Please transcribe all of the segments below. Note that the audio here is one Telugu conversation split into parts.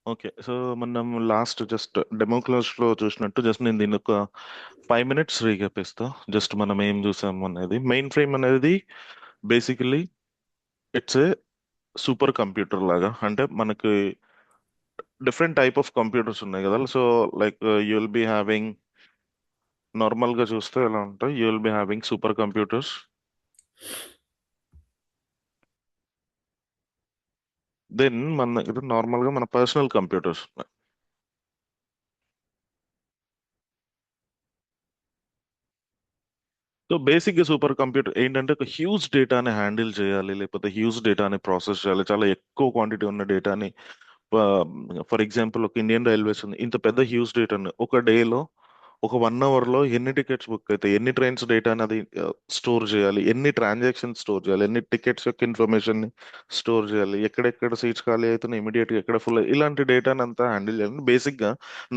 ఓకే. సో, మనం లాస్ట్ జస్ట్ డెమో క్లాస్‌లో చూసినట్టు జస్ట్ నేను దీన్ని ఒక 5 మినిట్స్ రీక్యాప్ ఇస్తా. జస్ట్ మనం ఏం చూసాము అనేది. మెయిన్ ఫ్రేమ్ అనేది basically it's a supercomputer లాగా. అంటే మనకి డిఫరెంట్ టైప్ ఆఫ్ కంప్యూటర్స్ ఉన్నాయి కదా! So, like you will be having నార్మల్‌గా చూస్తే ఎలా ఉంటాయి? You will be having supercomputers. Then మన దగ్గర నార్మల్‌గా మన పర్సనల్ కంప్యూటర్స్ ఉన్నాయి. సో బేసిక్‌గా సూపర్ కంప్యూటర్ ఏంటంటే ఒక హ్యూజ్ డేటాని హ్యాండిల్ చేయాలి. లేకపోతే హ్యూజ్ డేటాని ప్రాసెస్ చేయాలి. చాలా ఎక్కువ క్వాంటిటీ ఉన్న డేటాని ఫర్ ఎగ్జాంపుల్ ఒక ఇండియన్ రైల్వేస్ ఉంది. ఇంత పెద్ద హ్యూజ్ డేటాని ఒక డేలో ఒక 1 అవర్‌లో ఎన్ని టికెట్స్ బుక్ అయితాయి? ఎన్ని ట్రైన్స్ డేటాని అది స్టోర్ చేయాలి? ఎన్ని ట్రాన్సాక్షన్స్ స్టోర్ చేయాలి? ఎన్ని టికెట్స్ యొక్క ఇన్ఫర్మేషన్‌ని స్టోర్ చేయాలి? ఎక్కడెక్కడ సీట్స్ ఖాళీ అవుతున్నాయి? ఇమ్మీడియేట్‌గా ఎక్కడ ఫుల్ ఇలాంటి డేటాని అంతా హ్యాండిల్ చేయాలి. బేసిక్‌గా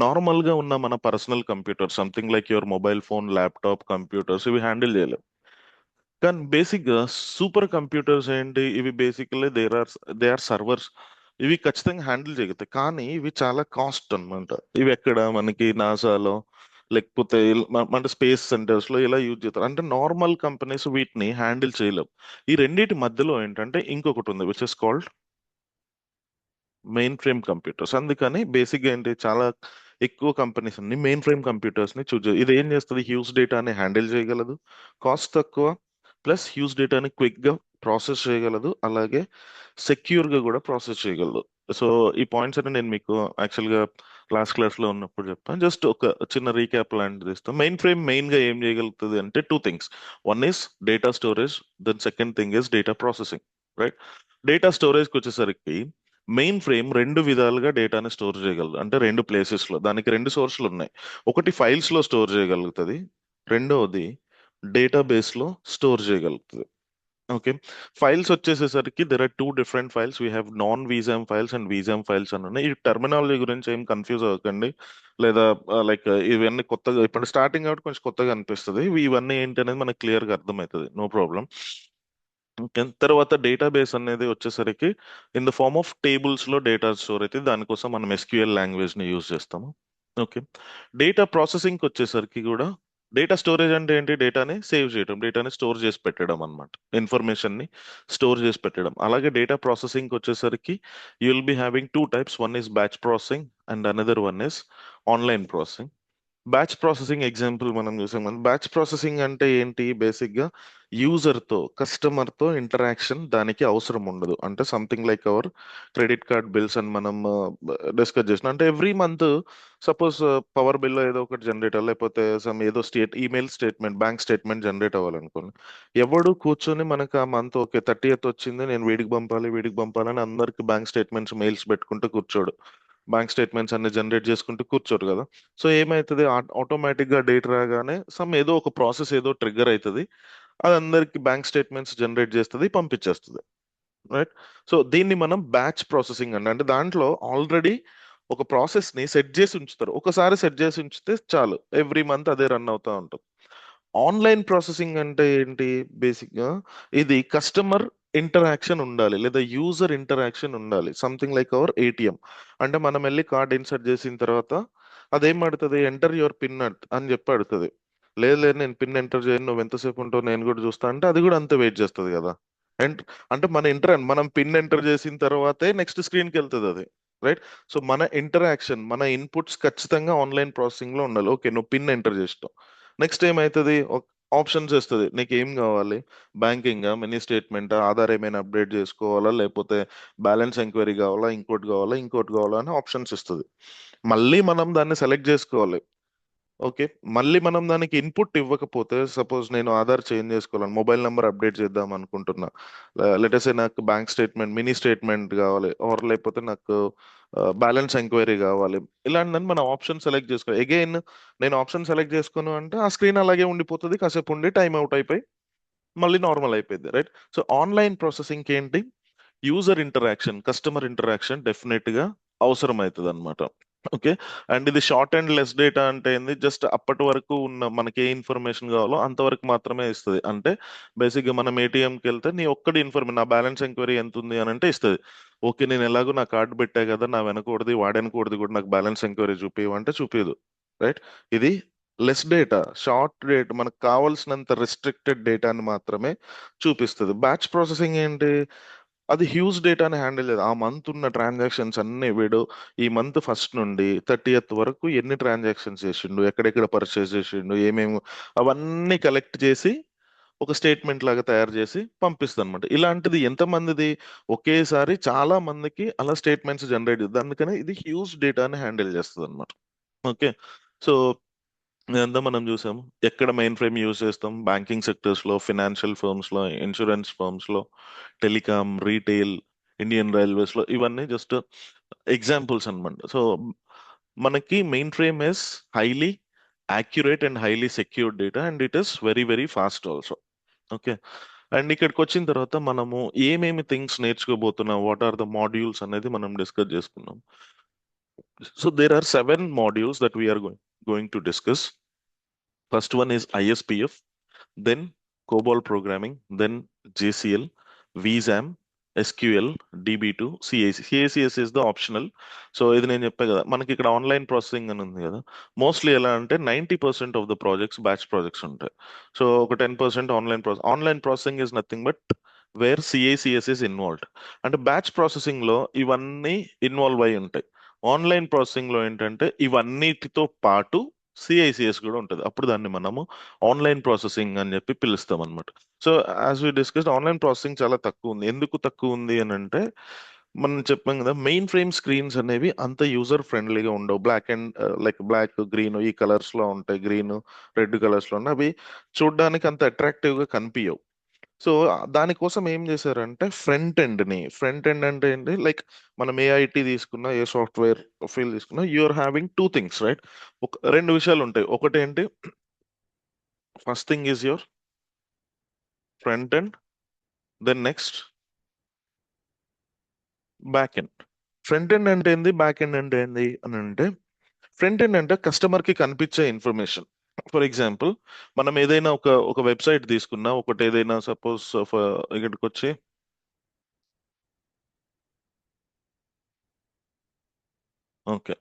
నార్మల్‌గా ఉన్న మన personal computer something like your mobile phone, laptop computers ఇవి హ్యాండిల్ చేయలేవు. కానీ బేసిక్‌గా సూపర్ కంప్యూటర్స్ ఏంటి? ఇవి బేసికల్లీ దే ఆర్ సర్వర్స్. ఇవి ఖచ్చితంగా హ్యాండిల్ చేయగలుగుతాయి. కానీ ఇవి చాలా కాస్ట్ అన్నమాట. ఇవి ఎక్కడ మనకి నాసాలో లేకపోతే అంటే స్పేస్ సెంటర్స్‌లో ఇలా యూజ్ చేస్తారు. అంటే నార్మల్ కంపెనీస్ వీటిని హ్యాండిల్ చేయలేవు. ఈ రెండిటి మధ్యలో ఏంటంటే ఇంకొకటి ఉంది which is called main frame computers. అందుకని బేసిక్‌గా ఏంటి చాలా ఎక్కువ కంపెనీస్ అన్ని మెయిన్ ఫ్రేమ్ కంప్యూటర్స్‌ని ఇది ఏం చేస్తది? హ్యూజ్ డేటాని హ్యాండిల్ చేయగలదు. కాస్ట్ తక్కువ. ప్లస్ హ్యూజ్ డేటాని క్విక్‌గా ప్రాసెస్ చేయగలదు. అలాగే సెక్యూర్‌గా కూడా ప్రాసెస్ చేయగలదు. సో, ఈ పాయింట్స్ అన్ని నేను మీకు యాక్చువల్‌గా లాస్ట్ క్లాస్‌లో ఉన్నప్పుడు చెప్పాను. జస్ట్ ఒక చిన్న రీక్యాప్ లాంటిది ఇస్తాం. మెయిన్ ఫ్రేమ్ మెయిన్‌గా ఏం చేయగలుగుతది అంటే 2 things. One is data storage. Then second thing is data processing. Right? డేటా స్టోరేజ్‌కొచ్చేసరికి మెయిన్ ఫ్రేమ్ 2 విధాలుగా డేటాని స్టోర్ చేయగలదు. అంటే 2 ప్లేసెస్‌లో. దానికి 2 సోర్స్‌లు ఉన్నాయి. ఒకటి ఫైల్స్‌లో స్టోర్ చేయగలుగుతది. రెండోది డేటాబేస్‌లో స్టోర్ చేయగలుగుతది. ఓకే. ఫైల్స్ వచ్చేసేసరికి there are 2 different files. We have non VSAM files and VSAM files అని ఉన్నాయి. ఈ టెర్మినాలజీ గురించి ఏం కన్‌ఫ్యూజ్ అవ్వకండి. లేదా లైక్ ఇవన్నీ కొత్తగా ఇప్పుడు స్టార్టింగ్ కాబట్టి కొంచెం కొత్తగా అనిపిస్తది. ఇవన్నీ ఏంటనేది మనకు క్లియర్‌గా అర్థమైతది. No problem. ఓకే. తర్వాత డేటాబేస్ అనేది వచ్చేసరికి in the form of tables లో డేటా స్టోర్ అయితే దానికోసం మనం ఎస్క్యూఎల్ లాంగ్వేజ్ ని యూజ్ చేస్తాము. ఓకే. డేటా ప్రాసెసింగ్ వచ్చేసరికి కూడా డేటా స్టోరేజ్ అంటే ఏంటి? డేటాని సేవ్ చేయడం, డేటాని స్టోర్ చేసి పెట్టడం అన్నమాట. ఇన్ఫర్మేషన్ ని స్టోర్ చేసి పెట్టడం. అలాగే డేటా ప్రాసెసింగ్ వచ్చేసరికి you will be having two types. One is batch processing and another one is online processing. Batch processing example మనం చూసాం కదా. బ్యాచ్ ప్రాసెసింగ్ అంటే ఏంటి? బేసిక్ గా యూజర్ తో కస్టమర్ తో ఇంటరాక్షన్ దానికి అవసరం ఉండదు. అంటే something like our credit card bills అని మనం డిస్కస్ చేసిన అంటే every month suppose power bill ఏదో ఒకటి జనరేట్ అవ్వాలి, లేకపోతే సమ్ ఏదో email statement bank statement generate అవ్వాలనుకోండి. ఎవడు కూర్చొని మనకు ఆ మంత్ ఓకే 30th వచ్చింది నేను వీడికి పంపాలి వీడికి పంపాలని అందరికి బ్యాంక్ స్టేట్మెంట్స్ మెయిల్స్ పెట్టుకుంటూ కూర్చోడు. బ్యాంక్ స్టేట్మెంట్స్ అన్ని జనరేట్ చేసుకుంటూ కూర్చోరు కదా. సో ఏమైతుంది? ఆటోమేటిక్ గా డేట్ రాగానే సమ్ ఏదో ఒక ప్రాసెస్ ఏదో ట్రిగ్గర్ అవుతుంది. అది అందరికి బ్యాంక్ స్టేట్మెంట్స్ జనరేట్ చేస్తుంది, పంపించేస్తుంది. రైట్? సో దీన్ని మనం బ్యాచ్ ప్రాసెసింగ్ అండి. అంటే దాంట్లో ఆల్రెడీ ఒక ప్రాసెస్ ని సెట్ చేసి ఉంచుతారు. ఒకసారి సెట్ చేసి ఉంచితే చాలు, ఎవ్రీ మంత్ అదే రన్ అవుతా ఉంటుంది. ఆన్లైన్ ప్రాసెసింగ్ అంటే ఏంటి? బేసిక్ గా ఇది కస్టమర్ ఇంటరాక్షన్ ఉండాలి లేదా యూజర్ ఇంటరాక్షన్ ఉండాలి. Something like hour ATM. అంటే మనం వెళ్ళి కార్డ్ ఇన్సర్ట్ చేసిన తర్వాత అదేం అడుగుతుంది? ఎంటర్ యువర్ పిన్ అని చెప్పి అడుగుతుంది. లేదు లేదు నేను పిన్ ఎంటర్ చేయను, నువ్వు ఎంతసేపు ఉంటావు నేను కూడా చూస్తా అంటే అది కూడా అంతే వెయిట్ చేస్తుంది కదా. అండ్ అంటే మనం పిన్ ఎంటర్ చేసిన తర్వాతే నెక్స్ట్ స్క్రీన్ కి వెళ్తుంది అది. రైట్? సో మన ఇంటరాక్షన్ మన ఇన్పుట్స్ ఖచ్చితంగా ఆన్లైన్ ప్రాసెసింగ్ లో ఉండాలి. ఓకే నువ్వు పిన్ ఎంటర్ చేస్తావు. నెక్స్ట్ ఏమవుతుంది? ఆప్షన్స్ ఇస్తుంది. నీకు ఏం కావాలి? బ్యాంకింగ్, మినీ స్టేట్మెంట్, ఆధార్ ఏమైనా అప్డేట్ చేసుకోవాలా, లేకపోతే బ్యాలెన్స్ ఎంక్వైరీ కావాలా, ఇంకోటి కావాలా అని ఆప్షన్స్ ఇస్తుంది. మళ్ళీ మనం దాన్ని సెలెక్ట్ చేసుకోవాలి. ఓకే. మళ్ళీ మనం దానికి ఇన్పుట్ ఇవ్వకపోతే సపోజ్ నేను ఆధార్ చేంజ్ చేసుకోవాలని మొబైల్ నెంబర్ అప్డేట్ చేద్దాం అనుకుంటున్నా. లెటర్సే నాకు బ్యాంక్ స్టేట్మెంట్ మినీ స్టేట్మెంట్ కావాలి ఆర్ లేకపోతే నాకు బ్యాలెన్స్ ఎంక్వైరీ కావాలి. ఇలాంటిదని మనం ఆప్షన్ సెలెక్ట్ చేసుకోవాలి. అగైన్ నేను ఆప్షన్ సెలెక్ట్ చేసుకోను అంటే ఆ స్క్రీన్ అలాగే ఉండిపోతుంది. కాసేపు ఉండి టైం అవుట్ అయిపోయి మళ్ళీ నార్మల్ అయిపోయింది. రైట్? సో ఆన్లైన్ ప్రాసెసింగ్ ఏంటి? User interaction, customer interaction definite గా అవసరం అవుతుంది అనమాట. ఓకే. అండ్ ఇది షార్ట్ అండ్ లెస్ డేటా అంటే ఏంది? జస్ట్ అప్పటి వరకు ఉన్న మనకి ఏ ఇన్ఫర్మేషన్ కావాలో అంతవరకు మాత్రమే ఇస్తుంది. అంటే బేసిక్ గా మనం ఏటీఎంకి వెళ్తే నీ ఒక్కడి ఇన్ఫర్మేషన్ నా బ్యాలెన్స్ ఎంక్వైరీ ఎంత ఉంది అని అంటే ఇస్తుంది. ఓకే, నేను ఎలాగో నా కార్డు పెట్టా కదా, నా వెనకూడది వాడనకూడదు కూడా నాకు బ్యాలెన్స్ ఎంక్వైరీ చూపించమంటే చూపించదు. రైట్. ఇది లెస్ డేటా, షార్ట్ డేట్, మనకు కావాల్సినంత రిస్ట్రిక్టెడ్ డేటాని మాత్రమే చూపిస్తుంది. బ్యాచ్ ప్రాసెసింగ్ ఏంటి? అది హ్యూజ్ డేటాని హ్యాండిల్ చేయదు. ఆ మంత్ ఉన్న ట్రాన్సాక్షన్స్ అన్ని వీడు ఈ మంత్ ఫస్ట్ నుండి 30th వరకు ఎన్ని ట్రాన్సాక్షన్స్ చేసిండు, ఎక్కడెక్కడ పర్చేస్ చేసిండు, ఏమేమి, అవన్నీ కలెక్ట్ చేసి ఒక స్టేట్మెంట్ లాగా తయారు చేసి పంపిస్తుంది అనమాట. ఇలాంటిది ఎంతమందిది, ఒకేసారి చాలా మందికి అలా స్టేట్మెంట్స్ జనరేట్ చేస్తుంది. అందుకని ఇది హ్యూజ్ డేటాని హ్యాండిల్ చేస్తుంది అనమాట. ఓకే. సో ఇదంతా మనం చూసాం. ఎక్కడ మెయిన్ ఫ్రేమ్ యూజ్ చేస్తాం? బ్యాంకింగ్ సెక్టర్స్ లో, ఫినాన్షియల్ ఫర్మ్స్ లో, ఇన్సూరెన్స్ ఫర్మ్స్ లో, టెలికామ్, రీటైల్, ఇండియన్ రైల్వేస్ లో, ఇవన్నీ జస్ట్ ఎగ్జాంపుల్స్ అన్నమాట. సో మనకి mainframe is highly accurate and highly secured data and it is very very fast also. Okay. And ఇక్కడికి వచ్చిన తర్వాత మనము ఏమేమి థింగ్స్ నేర్చుకోబోతున్నాం, వాట్ ఆర్ ద మాడ్యూల్స్ అనేది మనం డిస్కస్ చేసుకున్నాం. So there are 7 modules that we are going to discuss. First one is ISPF, then COBOL programming, then JCL, VSAM, SQL, DB2, CAC. CACS is the optional. So ఇది నేను చెప్పా కదా, మనకి ఇక్కడ ఆన్లైన్ ప్రాసెసింగ్ అని ఉంది కదా. మోస్ట్లీ ఎలా అంటే 90% of the projects batch projects ఉంటాయి. సో ఒక 10% online processing is nothing but where CICS is involved. అంటే బ్యాచ్ ప్రాసెసింగ్ లో ఇవన్నీ ఇన్వాల్వ్ అయి ఉంటాయి. ఆన్లైన్ ప్రాసెసింగ్ లో ఏంటంటే ఇవన్నిటితో పాటు సిఐసిఎస్ కూడా ఉంటుంది. అప్పుడు దాన్ని మనము ఆన్లైన్ ప్రాసెసింగ్ అని చెప్పి పిలుస్తాం అనమాట. So as we discussed, online processing చాలా తక్కువ ఉంది. ఎందుకు తక్కువ ఉంది అని అంటే, మనం చెప్పాం కదా, మెయిన్ ఫ్రేమ్ స్క్రీన్స్ అనేవి అంత యూజర్ ఫ్రెండ్లీగా ఉండవు. Black and like black, green ఈ కలర్స్ లో ఉంటాయి, గ్రీన్ రెడ్ కలర్స్ లో ఉన్నాయి. అవి చూడడానికి అంత అట్రాక్టివ్ గా కనిపించవు. సో దానికోసం ఏం చేశారంటే ఫ్రంట్ ఎండ్ అంటే ఏంటి, లైక్ మనం ఏ ఐటీ తీసుకున్నా, ఏ సాఫ్ట్వేర్ ఫీల్డ్ తీసుకున్నా, you are having two things, right? ఒక రెండు విషయాలు ఉంటాయి. ఒకటి ఏంటి, first thing is your front end, then next back end. Front end అంటే ఏంది, బ్యాక్ ఎండ్ అంటే ఏంది అని అంటే, ఫ్రంట్ ఎండ్ అంటే కస్టమర్ కి కనిపించే ఇన్ఫర్మేషన్. ఫర్ ఎగ్జాంపుల్, మనం ఏదైనా ఒక వెబ్సైట్ తీసుకున్నా, ఒకటి ఏదైనా సపోజ్ ఇక్కడికి వచ్చి, ఓకే,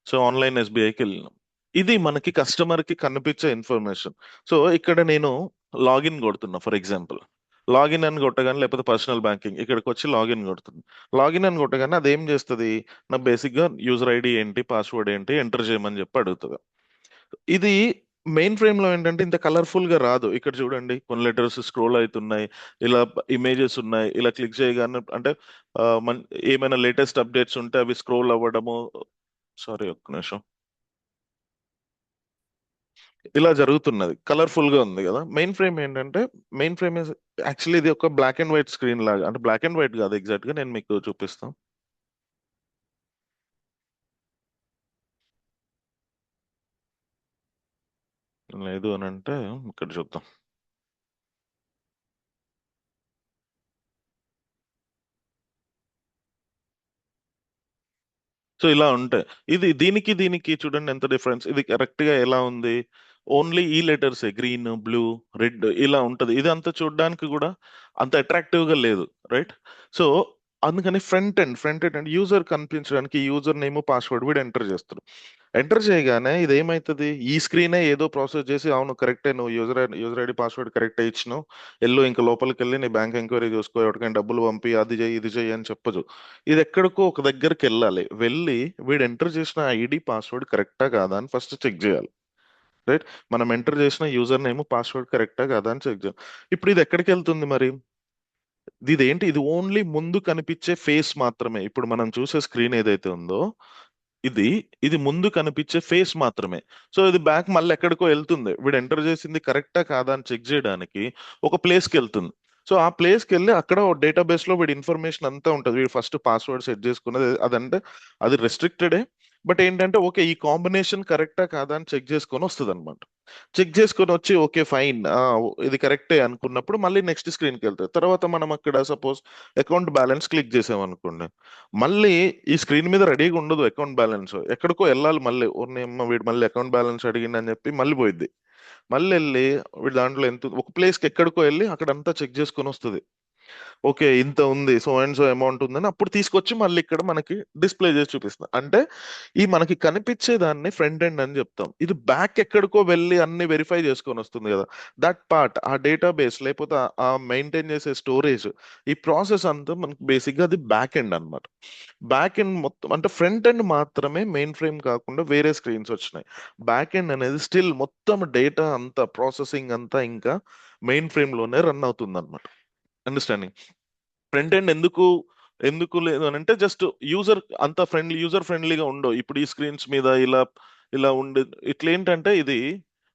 సో ఆన్లైన్ ఎస్బీఐకి వెళ్ళినాం. ఇది మనకి కస్టమర్ కి కనిపించే ఇన్ఫర్మేషన్. సో ఇక్కడ నేను లాగిన్ కొడుతున్నా, ఫర్ ఎగ్జాంపుల్ లాగిన్ అని కొట్టగానే, లేకపోతే పర్సనల్ బ్యాంకింగ్ ఇక్కడికి వచ్చి లాగిన్ కొడుతుంది. లాగిన్ అని కొట్టగానే అది ఏం చేస్తుంది, నా బేసిక్ గా యూజర్ ఐడి ఏంటి, పాస్వర్డ్ ఏంటి ఎంటర్ చేయమని చెప్పి అడుగుతుంది. ఇది మెయిన్ ఫ్రేమ్ లో ఏంటంటే ఇంత కలర్ఫుల్ గా రాదు. ఇక్కడ చూడండి, కొన్ని లెటర్స్ స్క్రోల్ అవుతున్నాయి, ఇలా ఇమేజెస్ ఉన్నాయి, ఇలా క్లిక్ చేయగానే అంటే ఏమైనా లేటెస్ట్ అప్డేట్స్ ఉంటే అవి స్క్రోల్ అవ్వడము. సారీ, ఒక్క నిమిషం. ఇలా జరుగుతున్నది, కలర్ఫుల్ గా ఉంది కదా. మెయిన్ ఫ్రేమ్ ఏంటంటే, మెయిన్ ఫ్రేమ్ యాక్చువల్లీ ఇది ఒక బ్లాక్ అండ్ వైట్ స్క్రీన్ లాగా, అంటే బ్లాక్ అండ్ వైట్ కాదు ఎగ్జాక్ట్ గా, నేను మీకు చూపిస్తాను. లేదు అని అంటే ఇక్కడ చూద్దాం. సో ఇలా ఉంటాయి. ఇది దీనికి దీనికి చూడండి ఎంత డిఫరెన్స్. ఇది కరెక్ట్ గా ఎలా ఉంది, ఓన్లీ ఈ లెటర్స్ గ్రీన్, బ్లూ, రెడ్ ఇలా ఉంటది. ఇది అంత చూడడానికి కూడా అంత అట్రాక్టివ్ గా లేదు, రైట్? సో అందుకని ఫ్రంట్ ఎండ్ యూజర్ కనిపించడానికి యూజర్ నేమ్, పాస్వర్డ్ వీడు ఎంటర్ చేస్తారు. ఎంటర్ చేయగానే ఇది ఏమైతుంది, ఈ స్క్రీనే ఏదో ప్రాసెస్ చేసి, అవును కరెక్టే, నువ్వు యూజర్ ఐడి పాస్వర్డ్ కరెక్టే ఇచ్చినావు, ఎల్లు ఇంకా లోపలికి వెళ్ళి నీ బ్యాంక్ ఎంక్వైరీ చూసుకో, ఎవరికైనా డబ్బులు పంపి, అది చేయి ఇది చేయి అని చెప్పదు. ఇది ఎక్కడికో ఒక దగ్గరికి వెళ్ళాలి. వెళ్ళి వీడు ఎంటర్ చేసిన ఐడి పాస్వర్డ్ కరెక్టా కాదా అని ఫస్ట్ చెక్ చేయాలి, రైట్? మనం ఎంటర్ చేసిన యూజర్ నేమ్, పాస్వర్డ్ కరెక్టా కాదా అని చెక్ చేయాలి. ఇప్పుడు ఇది ఎక్కడికి వెళ్తుంది మరి? ఇదేంటి, ఇది ఓన్లీ ముందు కనిపించే ఫేస్ మాత్రమే. ఇప్పుడు మనం చూసే స్క్రీన్ ఏదైతే ఉందో, ఇది ఇది ముందు కనిపించే ఫేస్ మాత్రమే. సో ఇది బ్యాక్ మళ్ళీ ఎక్కడికో వెళ్తుంది, వీడు ఎంటర్ చేసింది కరెక్టా కాదా అని చెక్ చేయడానికి ఒక ప్లేస్ కి వెళ్తుంది. సో ఆ ప్లేస్ కి వెళ్ళి అక్కడ డేటాబేస్ లో వీడి ఇన్ఫర్మేషన్ అంతా ఉంటుంది. వీడు ఫస్ట్ పాస్వర్డ్ సెట్ చేసుకున్నది అదంటే అది రెస్ట్రిక్టెడే. బట్ ఏంటంటే, ఓకే, ఈ కాంబినేషన్ కరెక్టా కాదా అని చెక్ చేసుకొని వస్తుంది అనమాట. చెక్ చేసుకొని వచ్చి ఓకే ఫైన్, ఇది కరెక్టే అనుకున్నప్పుడు మళ్ళీ నెక్స్ట్ స్క్రీన్కి వెళ్తుంది. తర్వాత మనం అక్కడ సపోజ్ అకౌంట్ బ్యాలెన్స్ క్లిక్ చేసాం అనుకోండి, మళ్ళీ ఈ స్క్రీన్ మీద రెడీగా ఉండదు అకౌంట్ బ్యాలెన్స్, ఎక్కడికో వెళ్ళాలి మళ్ళీ. ఓర్ని అమ్మ, వీడు మళ్ళీ అకౌంట్ బ్యాలెన్స్ అడిగిందని చెప్పి మళ్ళీ పోయిద్ది. మళ్ళీ వెళ్ళి వీడు దాంట్లో ఎంత ఒక ప్లేస్కి ఎక్కడికో వెళ్ళి అక్కడ అంతా చెక్ చేసుకొని వస్తుంది. ఓకే. ఇంత ఉంది. సో అండ్ సో అమౌంట్ ఉందని అప్పుడు తీసుకొచ్చి మళ్ళీ ఇక్కడ మనకి డిస్‌ప్లే చేసి చూపిస్తుంది. అంటే ఈ మనకి కనిపించే దాన్ని ఫ్రంట్ ఎండ్ అని చెప్తాం. ఇది బ్యాక్ ఎక్కడికో వెళ్లి అన్ని వెరిఫై చేసుకొని వస్తుంది కదా! దట్ పార్ట్ ఆ డేటాబేస్ లేకపోతే ఆ మెయింటైన్ చేసే స్టోరేజ్ ఈ ప్రాసెస్ అంతా మనకి బేసిక్‌గా అది బ్యాక్ ఎండ్ అన్నమాట. బ్యాక్ ఎండ్ మొత్తం అంటే ఫ్రంట్ ఎండ్ మాత్రమే మెయిన్ ఫ్రేమ్ కాకుండా వేరే స్క్రీన్స్ వచ్చినాయి. బ్యాక్ ఎండ్ అనేది స్టిల్ మొత్తం డేటా అంతా ప్రాసెసింగ్ అంతా ఇంకా మెయిన్ ఫ్రేమ్ లోనే రన్ అవుతుందన్నమాట. అండర్‌స్టాండింగ్? ఫ్రంట్ ఎండ్ ఎందుకు లేదు అని అంటే జస్ట్ యూజర్ ఫ్రెండ్లీగా ఉండవు. ఇప్పుడు ఈ స్క్రీన్స్ మీద ఇలా ఉండే ఇట్లా ఏంటంటే ఇది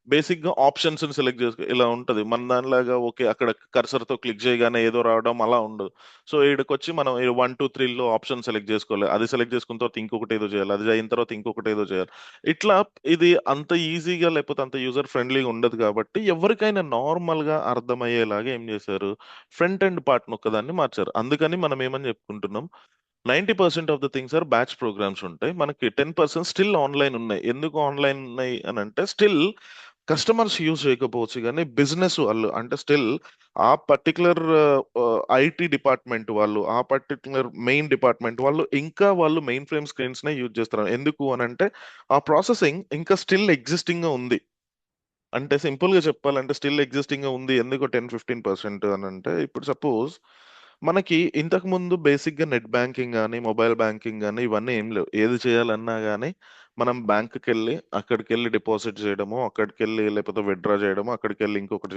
బేసిక్ గా ఆప్షన్స్ సెలెక్ట్ చేసుకో ఇలా ఉంటది. మన దానిలాగా ఓకే అక్కడ కర్సర్ తో క్లిక్ చేయగానే ఏదో రావడం అలా ఉండదు. సో ఈడకొచ్చి మనం 1, 2, 3 ఆప్షన్ సెలెక్ట్ చేసుకోవాలి. అది సెలెక్ట్ చేసుకున్న తర్వాత ఇంకొకటి ఏదో చేయాలి. అది అయిన తర్వాత ఇంకొకటి ఏదో చేయాలి. ఇట్లా ఇది అంత ఈజీగా లేకపోతే అంత యూజర్ ఫ్రెండ్లీగా ఉండదు కాబట్టి ఎవరికైనా నార్మల్ గా అర్థమయ్యేలాగా ఏం చేశారు, ఫ్రంట్ ఎండ్ పార్ట్ ఒక్కదాన్ని మార్చారు. అందుకని మనం ఏమని చెప్పుకుంటున్నాం, 90% of the things are batch programs ఉంటాయి. మనకి 10% స్టిల్ ఆన్లైన్ ఉన్నాయి. ఎందుకు ఆన్లైన్ ఉన్నాయి అని అంటే స్టిల్ కస్టమర్స్ యూజ్ చేయకపోవచ్చు కానీ బిజినెస్ వాళ్ళు అంటే స్టిల్ ఆ పర్టికులర్ ఐటీ డిపార్ట్మెంట్ వాళ్ళు ఆ పర్టికులర్ మెయిన్ డిపార్ట్మెంట్ వాళ్ళు ఇంకా వాళ్ళు మెయిన్ ఫ్రేమ్ స్క్రీన్స్ నే యూజ్ చేస్తారు. ఎందుకు అని అంటే ఆ ప్రాసెసింగ్ ఇంకా స్టిల్ ఎగ్జిస్టింగ్ గా ఉంది. అంటే సింపుల్ గా చెప్పాలంటే స్టిల్ ఎగ్జిస్టింగ్ గా ఉంది. ఎందుకు 10-15% అని అంటే ఇప్పుడు సపోజ్ మనకి ఇంతకు ముందు బేసిక్ గా నెట్ బ్యాంకింగ్ గానీ మొబైల్ బ్యాంకింగ్ గానీ ఇవన్నీ ఏం లేవు. ఏది చేయాలన్నా గానీ మనం బ్యాంకుకి వెళ్ళి అక్కడికి వెళ్ళి డిపాజిట్ చేయడమో అక్కడికి వెళ్ళి లేకపోతే విత్డ్రా చేయడమో అక్కడికి వెళ్ళి ఇంకొకటి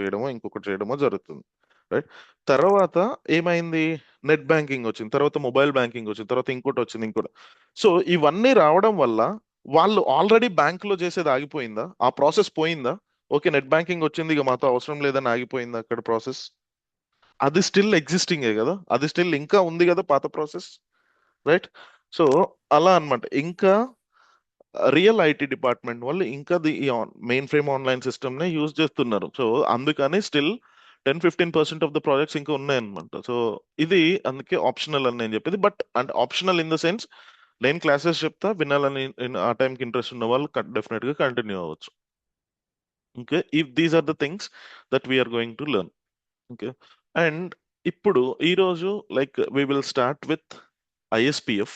చేయడమో జరుగుతుంది. రైట్. తర్వాత ఏమైంది, నెట్ బ్యాంకింగ్ వచ్చింది, తర్వాత మొబైల్ బ్యాంకింగ్ వచ్చింది, తర్వాత ఇంకోటి. సో ఇవన్నీ రావడం వల్ల వాళ్ళు ఆల్రెడీ బ్యాంక్ లో చేసేది ఆగిపోయిందా, ఆ ప్రాసెస్ పోయిందా? ఓకే నెట్ బ్యాంకింగ్ వచ్చింది ఇక మాతో అవసరం లేదని ఆగిపోయిందా అక్కడ ప్రాసెస్? అది స్టిల్ ఎగ్జిస్టింగే కదా, అది స్టిల్ ఇంకా ఉంది కదా పాత ప్రాసెస్. రైట్. సో అలా అన్నమాట. ఇంకా రియల్ ఐటీ డిపార్ట్మెంట్ వాళ్ళు ఇంకా ఈ మెయిన్ ఫ్రేమ్ ఆన్లైన్ సిస్టమ్ నే యూజ్ చేస్తున్నారు. సో అందుకని స్టిల్ 10-15% ఆఫ్ ద ప్రాజెక్ట్స్ ఇంకా ఉన్నాయన్నమాట. సో ఇది అందుకే ఆప్షనల్ అని నేను చెప్పేది. బట్ అంటే ఆప్షనల్ ఇన్ ద సెన్స్ నేను క్లాసెస్ చెప్తా వినాలని ఆ టైంకి ఇంట్రెస్ట్ ఉన్న వాళ్ళు డెఫినెట్ గా కంటిన్యూ అవ్వచ్చు. Okay, if these are the things that we're going to learn. Okay. And ఇప్పుడు ఈ రోజు like we will start with ISPF.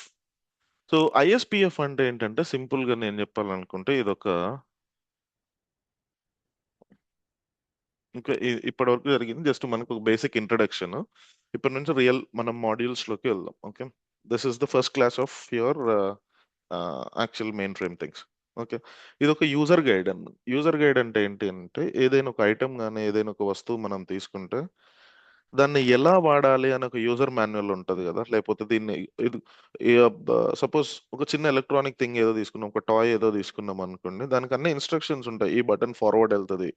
So ISPF అంటే ఏంటంటే సింపుల్ గా నేను చెప్పాలనుకుంటే ఇదొక ఇంకా ఇప్పటి వరకు జరిగింది జస్ట్ మనకు ఒక బేసిక్ ఇంట్రడక్షన్. ఇప్పటి నుంచి రియల్ మనం మాడ్యూల్స్ లోకి వెళ్దాం. Okay. This is the first class of your actual main frame things. Okay. ఇది ఒక యూజర్ గైడ్ అన్న. యూజర్ గైడ్ అంటే ఏంటి అంటే ఏదైనా ఒక ఐటమ్ కానీ ఏదైనా ఒక వస్తువు మనం తీసుకుంటే దాన్ని ఎలా వాడాలి అని ఒక యూజర్ మాన్యువల్ ఉంటది కదా, లేకపోతే దీన్ని ఇది సపోజ్ ఒక చిన్న ఎలక్ట్రానిక్ థింగ్ ఏదో తీసుకున్నాం, ఒక టాయ్ ఏదో తీసుకున్నాం అనుకోండి, దానికి అన్ని ఇన్స్ట్రక్షన్స్ ఉంటాయి. ఈ బటన్ ఫార్వర్డ్ వెళ్తుంది,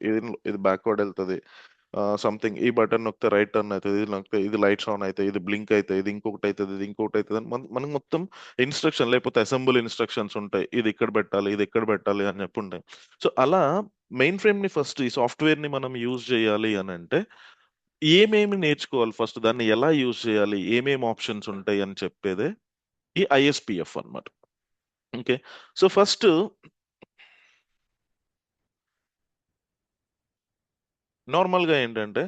ఇది బ్యాక్వర్డ్ వెళ్తుంది, సంథింగ్ ఈ బటన్ నొక్కితే రైట్ టర్న్ అవుతుంది, ఇది నొక్కితే ఇది లైట్స్ ఆన్ అవుతాయి, ఇది బ్లింక్ అవుతాయి, ఇది ఇంకొకటి అవుతుంది అని మనకు మొత్తం ఇన్స్ట్రక్షన్ లేకపోతే అసెంబుల్ ఇన్స్ట్రక్షన్స్ ఉంటాయి. ఇది ఇక్కడ పెట్టాలి, ఇది ఎక్కడ పెట్టాలి అని చెప్పి ఉంటాయి. సో అలా మెయిన్ ఫ్రేమ్ ని ఫస్ట్ ఈ సాఫ్ట్వేర్ ని మనం యూజ్ చేయాలి అని అంటే ఏమేమి నేర్చుకోవాలి, ఫస్ట్ దాన్ని ఎలా యూజ్ చేయాలి, ఏమేమి ఆప్షన్స్ ఉంటాయి అని చెప్పేదే ఈ ఐఎస్పిఎఫ్ అన్నమాట. ఓకే. సో ఫస్ట్ నార్మల్ గా ఏంటంటే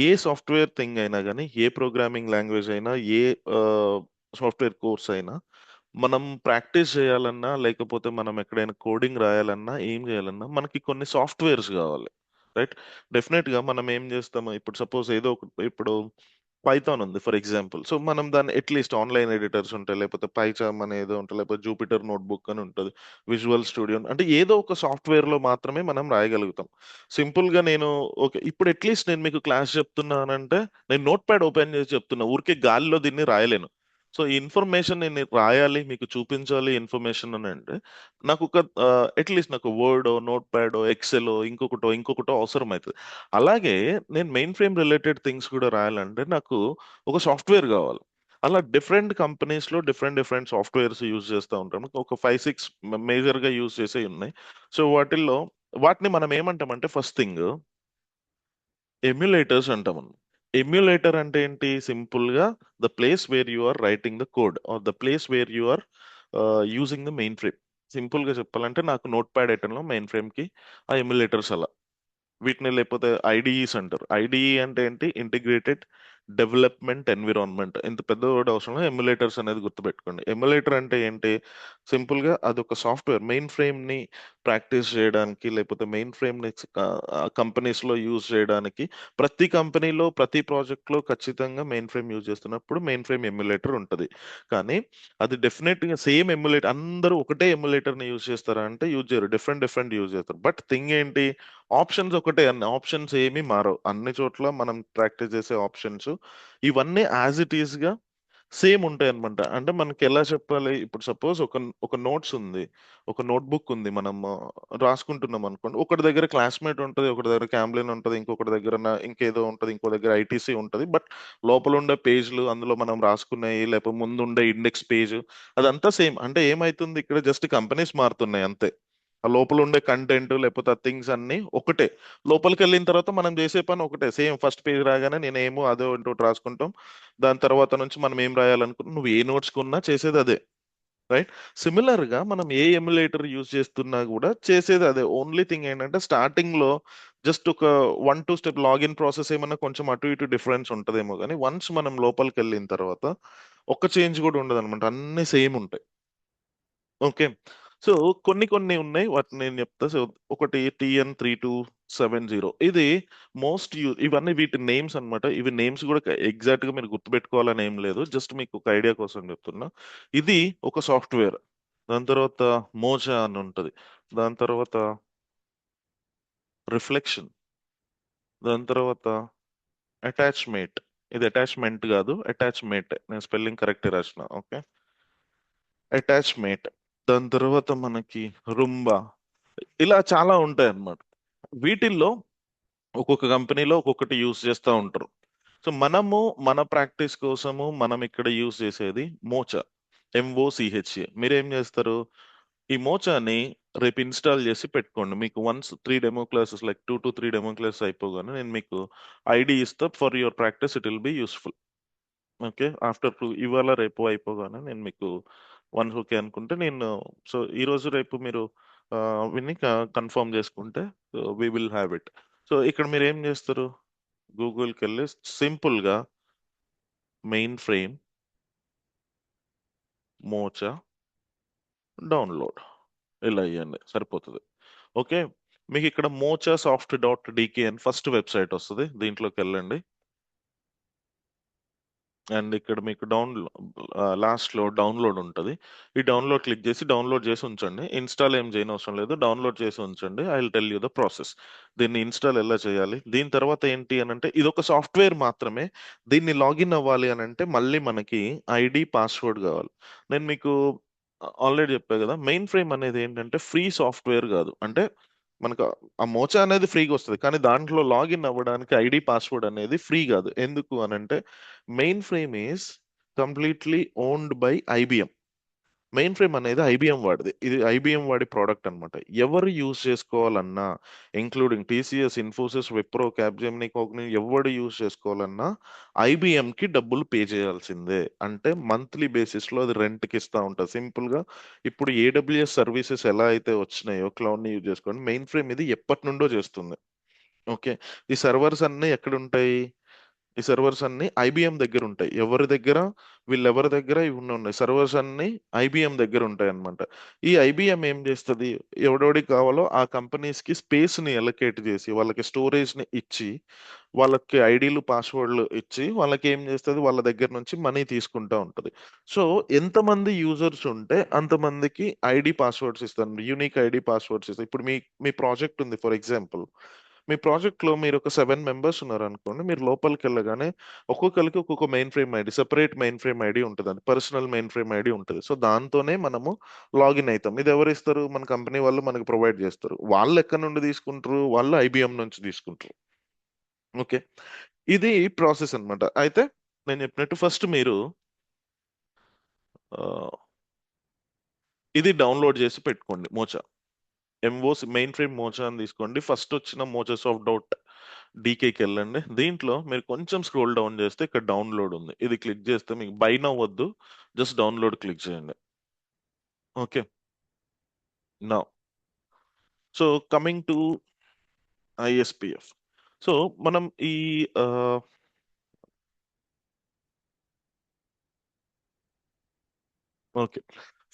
ఏ సాఫ్ట్వేర్ థింగ్ అయినా కానీ ఏ ప్రోగ్రామింగ్ లాంగ్వేజ్ అయినా ఏ సాఫ్ట్వేర్ కోర్స్ అయినా మనం ప్రాక్టీస్ చేయాలన్నా లేకపోతే మనం ఎక్కడైనా కోడింగ్ రాయాలన్నా ఏం చేయాలన్నా మనకి కొన్ని సాఫ్ట్వేర్స్ కావాలి. రైట్. డెఫినెట్ గా మనం ఏం చేస్తాము, ఇప్పుడు సపోజ్ ఏదో ఒక ఇప్పుడు పైథాన్ ఉంది ఫర్ ఎగ్జాంపుల్. సో మనం దాన్ని అట్లీస్ట్ ఆన్లైన్ ఎడిటర్స్ ఉంటాయి, లేకపోతే పైచామ్ అనేది ఉంటుంది, లేకపోతే జూపిటర్ నోట్బుక్ అని ఉంటుంది, విజువల్ స్టూడియో అంటే ఏదో ఒక సాఫ్ట్వేర్ లో మాత్రమే మనం రాయగలుగుతాం. సింపుల్ గా నేను ఓకే ఇప్పుడు అట్లీస్ట్ నేను మీకు క్లాస్ చెప్తున్నానంటే నేను నోట్ ప్యాడ్ ఓపెన్ చేసి చెప్తున్నా, ఊరికే గాలిలో దీన్ని రాయలేను. సో ఈ ఇన్ఫర్మేషన్ నేను రాయాలి మీకు చూపించాలి ఇన్ఫర్మేషన్ అని అంటే నాకు ఒక అట్లీస్ట్ నాకు వర్డ్ నోట్ ప్యాడ్ ఎక్సెల్ ఇంకొకటో అవసరం అవుతుంది. అలాగే నేను మెయిన్ ఫ్రేమ్ రిలేటెడ్ థింగ్స్ కూడా రాయాలంటే నాకు ఒక సాఫ్ట్వేర్ కావాలి. అలా డిఫరెంట్ కంపెనీస్ లో డిఫరెంట్ డిఫరెంట్ సాఫ్ట్వేర్స్ యూజ్ చేస్తూ ఉంటాం. ఒక 5-6 మేజర్ గా యూజ్ చేసే ఉన్నాయి. సో వాటిని మనం ఏమంటామంటే ఫస్ట్ థింగ్ ఎమ్యులేటర్స్ అంటాం. ఎమ్యులేటర్ అంటే ఏంటి, సింపుల్ గా the place where you are writing the code or the place where you are using the mainframe. Simple గా చెప్పాలంటే నాకు నోట్ ప్యాడ్ ఐటమ్ లో మెయిన్ ఫ్రేమ్ కి ఆ ఎమ్యులేటర్స్ అలా వీటిని లేకపోతే ఐడిఈస్ అంటారు. ఐడిఈ అంటే ఏంటి, ఇంటిగ్రేటెడ్ డెవలప్మెంట్ ఎన్విరాన్మెంట్. ఇంత పెద్ద వర్డ్ అవసరం లేదు. ఎమ్యులేటర్స్ అనేది గుర్తుపెట్టుకోండి. ఎమ్యులేటర్ అంటే ఏంటి? సింపుల్ గా అదొక సాఫ్ట్వేర్. మెయిన్ ఫ్రేమ్ ని ప్రాక్టీస్ చేయడానికి, లేకపోతే మెయిన్ ఫ్రేమ్ ని కంపెనీస్ లో యూజ్ చేయడానికి, ప్రతి కంపెనీలో ప్రతి ప్రాజెక్ట్ లో ఖచ్చితంగా మెయిన్ ఫ్రేమ్ యూజ్ చేస్తున్నప్పుడు మెయిన్ ఫ్రేమ్ ఎమ్యులేటర్ ఉంటది. కానీ అది డెఫినెట్ గా సేమ్ ఎమ్యులేటర్ అందరూ ఒకటే ఎమ్యులేటర్ ని యూజ్ చేస్తారా అంటే యూజ్ చేయరు. డిఫరెంట్ డిఫరెంట్ యూజ్ చేస్తారు. బట్ థింగ్ ఏంటి? ఆప్షన్స్ ఒకటే. అన్ని ఆప్షన్స్ ఏమీ మారవు. అన్ని చోట్ల మనం ప్రాక్టీస్ చేసే ఆప్షన్స్ ఇవన్నీ యాజ్ ఇట్ ఈస్ గా సేమ్ ఉంటాయి అనమాట. అంటే మనకి ఎలా చెప్పాలి? ఇప్పుడు సపోజ్ ఒక ఒక నోట్స్ ఉంది, ఒక నోట్ బుక్ ఉంది, మనం రాసుకుంటున్నాం అనుకోండి. ఒకటి దగ్గర క్లాస్మేట్ ఉంటది, ఒకటి దగ్గర క్యాంబ్లిన్ ఉంటది, ఇంకొకటి దగ్గర ఇంకేదో ఉంటది, ఇంకో దగ్గర ఐటీసీ ఉంటది. బట్ లోపల ఉండే పేజ్లు, అందులో మనం రాసుకున్నాయి, లేకపోతే ముందు ఉండే ఇండెక్స్ పేజ్ అదంతా సేమ్. అంటే ఏమైతుంది? ఇక్కడ జస్ట్ కంపెనీస్ మారుతున్నాయి అంతే. ఆ లోపల ఉండే కంటెంట్ లేకపోతే ఆ థింగ్స్ అన్ని ఒకటే. లోపలికి వెళ్ళిన తర్వాత మనం చేసే పని ఒకటే. సేమ్ ఫస్ట్ పేజ్ రాగానే నేను ఏమో అదో ఇంకోటి రాసుకుంటాం. దాని తర్వాత నుంచి మనం ఏం రాయాలనుకుంటున్నాం, నువ్వు ఏ నోట్స్ కొన్నా చేసేది అదే. రైట్. సిమిలర్ గా మనం ఏ ఎమ్యులేటర్ యూజ్ చేస్తున్నా కూడా చేసేది అదే. ఓన్లీ థింగ్ ఏంటంటే స్టార్టింగ్ లో జస్ట్ ఒక 1 2 స్టెప్ లాగిన్ ప్రాసెస్ ఏమన్నా కొంచెం అటు ఇటు డిఫరెన్స్ ఉంటదేమో, కానీ వన్స్ మనం లోపలికి వెళ్ళిన తర్వాత ఒక్క చేంజ్ కూడా ఉండదు అనమాట. అన్ని సేమ్ ఉంటాయి. ఓకే. సో కొన్ని కొన్ని ఉన్నాయి, వాటిని నేను చెప్తా. సో ఒకటి TN3270, ఇది మోస్ట్ యూజ్. ఇవన్నీ వీటి నేమ్స్ అన్నమాట. ఇవి నేమ్స్ కూడా ఎగ్జాక్ట్ గా మీరు గుర్తుపెట్టుకోవాలని ఏం లేదు, జస్ట్ మీకు ఒక ఐడియా కోసం చెప్తున్నా. ఇది ఒక సాఫ్ట్వేర్. దాని తర్వాత మోజా అని ఉంటది. దాని తర్వాత రిఫ్లెక్షన్. దాని తర్వాత అటాచ్మేట్. ఇది అటాచ్మెంట్ కాదు, అటాచ్మేట్. నేను స్పెల్లింగ్ కరెక్ట్ రాసిన. ఓకే. అటాచ్మేట్. దాని తర్వాత మనకి రుంబా. ఇలా చాలా ఉంటాయి అన్నమాట. వీటిల్లో ఒక్కొక్క కంపెనీలో ఒక్కొక్కటి యూస్ చేస్తూ ఉంటారు. సో మనము మన ప్రాక్టీస్ కోసము మనం ఇక్కడ యూస్ చేసేది మోచా. MOCHA. మీరేం చేస్తారు? ఈ మోచాని రేపు ఇన్స్టాల్ చేసి పెట్టుకోండి. మీకు once 3 demo classes, like 2 to 3 demo classes అయిపోగానే నేను మీకు ఐడి ఇస్తా. For your practice it will be useful. Okay. After ఇవాళ రేపు అయిపోగానే నేను మీకు వన్స్ ఓకే అనుకుంటే నేను, సో ఈ రోజు రేపు మీరు విని కన్ఫర్మ్ చేసుకుంటే we will have it. So ఇక్కడ మీరు ఏం చేస్తారు? గూగుల్కి వెళ్ళి సింపుల్ గా మెయిన్ ఫ్రేమ్ మోచా డౌన్లోడ్ ఇలా ఇవ్వండి, సరిపోతుంది. ఓకే. మీకు ఇక్కడ mochasoft.dk అని ఫస్ట్ వెబ్సైట్ వస్తుంది. దీంట్లోకి వెళ్ళండి. అండ్ ఇక్కడ మీకు లాస్ట్ లో డౌన్లోడ్ ఉంటుంది. ఈ డౌన్లోడ్ క్లిక్ చేసి డౌన్లోడ్ చేసి ఉంచండి. ఇన్స్టాల్ ఏం చేయని అవసరం లేదు, డౌన్లోడ్ చేసి ఉంచండి. I will tell you the process. దీన్ని ఇన్స్టాల్ ఎలా చేయాలి, దీని తర్వాత ఏంటి అని అంటే, ఇది ఒక సాఫ్ట్వేర్ మాత్రమే. దీన్ని లాగిన్ అవ్వాలి అని అంటే మళ్ళీ మనకి ఐడి పాస్వర్డ్ కావాలి. నేను మీకు ఆల్రెడీ చెప్పా కదా, మెయిన్ ఫ్రేమ్ అనేది ఏంటంటే ఫ్రీ సాఫ్ట్వేర్ కాదు. అంటే మనకు ఆ మోచా అనేది ఫ్రీగా వస్తుంది, కానీ దాంట్లో లాగిన్ అవ్వడానికి ఐడి పాస్వర్డ్ అనేది ఫ్రీ కాదు. ఎందుకు అని అంటే, mainframe is completely owned by IBM. Mainframe అనేది ఐబిఎం వాడిది. ఇది ఐబిఎం వాడి ప్రోడక్ట్ అన్నమాట. ఎవరు యూజ్ చేసుకోవాలన్నా, including TCS, Infosys, Wipro, Capgemini, Cogni, ఎవడు యూజ్ చేసుకోవాలన్నా IBM కి డబ్బులు పే చేయాల్సిందే. అంటే మంత్లీ బేసిస్ లో అది రెంట్ కి ఇస్తా ఉంటుంది. సింపుల్ గా ఇప్పుడు AWS సర్వీసెస్ ఎలా అయితే వచ్చినాయో క్లౌడ్ ని యూజ్ చేసుకోండి, మెయిన్ ఫ్రేమ్ ఇది ఎప్పటి నుండో చేస్తుంది. ఓకే. ఈ సర్వర్స్ అన్ని ఎక్కడ ఉంటాయి? ఈ సర్వర్స్ అన్ని IBM దగ్గర ఉంటాయి. ఎవరి దగ్గర? వీళ్ళెవరి దగ్గర ఇవి ఉన్నాయి. సర్వర్స్ అన్ని IBM దగ్గర ఉంటాయి అన్నమాట. ఈ IBM ఏం చేస్తుంది? ఎవడెవడికి కావాలో ఆ కంపెనీస్ కి స్పేస్ ని అలొకేట్ చేసి, వాళ్ళకి స్టోరేజ్ ని ఇచ్చి, వాళ్ళకి ఐడీలు పాస్వర్డ్లు ఇచ్చి, వాళ్ళకి ఏం చేస్తుంది? వాళ్ళ దగ్గర నుంచి మనీ తీసుకుంటా ఉంటది. సో ఎంతమంది యూజర్స్ ఉంటే అంతమందికి ఐడి పాస్వర్డ్స్ ఇస్తాను, యూనిక్ ఐడి పాస్వర్డ్స్ ఇస్తాను. ఇప్పుడు మీ మీ ప్రాజెక్ట్ ఉంది ఫర్ ఎగ్జాంపుల్. మీ ప్రాజెక్ట్ లో మీరు ఒక 7 మెంబర్స్ ఉన్నారు అనుకోండి. మీరు లోపలికి వెళ్ళగానే ఒక్కొక్కరికి ఒక్కొక్క main frame ID, separate main frame ID ఉంటుంది, అది పర్సనల్ మెయిన్ ఫ్రేమ్ ఐడి ఉంటుంది. సో దాంతోనే మనము లాగిన్ అవుతాం. ఇది ఎవరు ఇస్తారు? మన కంపెనీ వాళ్ళు మనకు ప్రొవైడ్ చేస్తారు. వాళ్ళు ఎక్కడి నుండి తీసుకుంటారు? వాళ్ళు IBM నుంచి తీసుకుంటారు. ఓకే. ఇది ప్రాసెస్ అన్నమాట. అయితే నేను చెప్పినట్టు ఫస్ట్ మీరు ఆ, ఇది డౌన్లోడ్ చేసి పెట్టుకోండి, మోచా. మెయిన్ ఫ్రేమ్ మోచా అని తీసుకోండి. ఫస్ట్ వచ్చిన mochasoft.dkకి వెళ్ళండి. దీంట్లో మీరు కొంచెం స్క్రోల్ డౌన్ చేస్తే ఇక్కడ డౌన్లోడ్ ఉంది. ఇది క్లిక్ చేస్తే మీకు బై నౌ వద్దు, జస్ట్ డౌన్లోడ్ క్లిక్ చేయండి. Okay. Now, so coming to ISPF. So మనం ఈ ఓకే.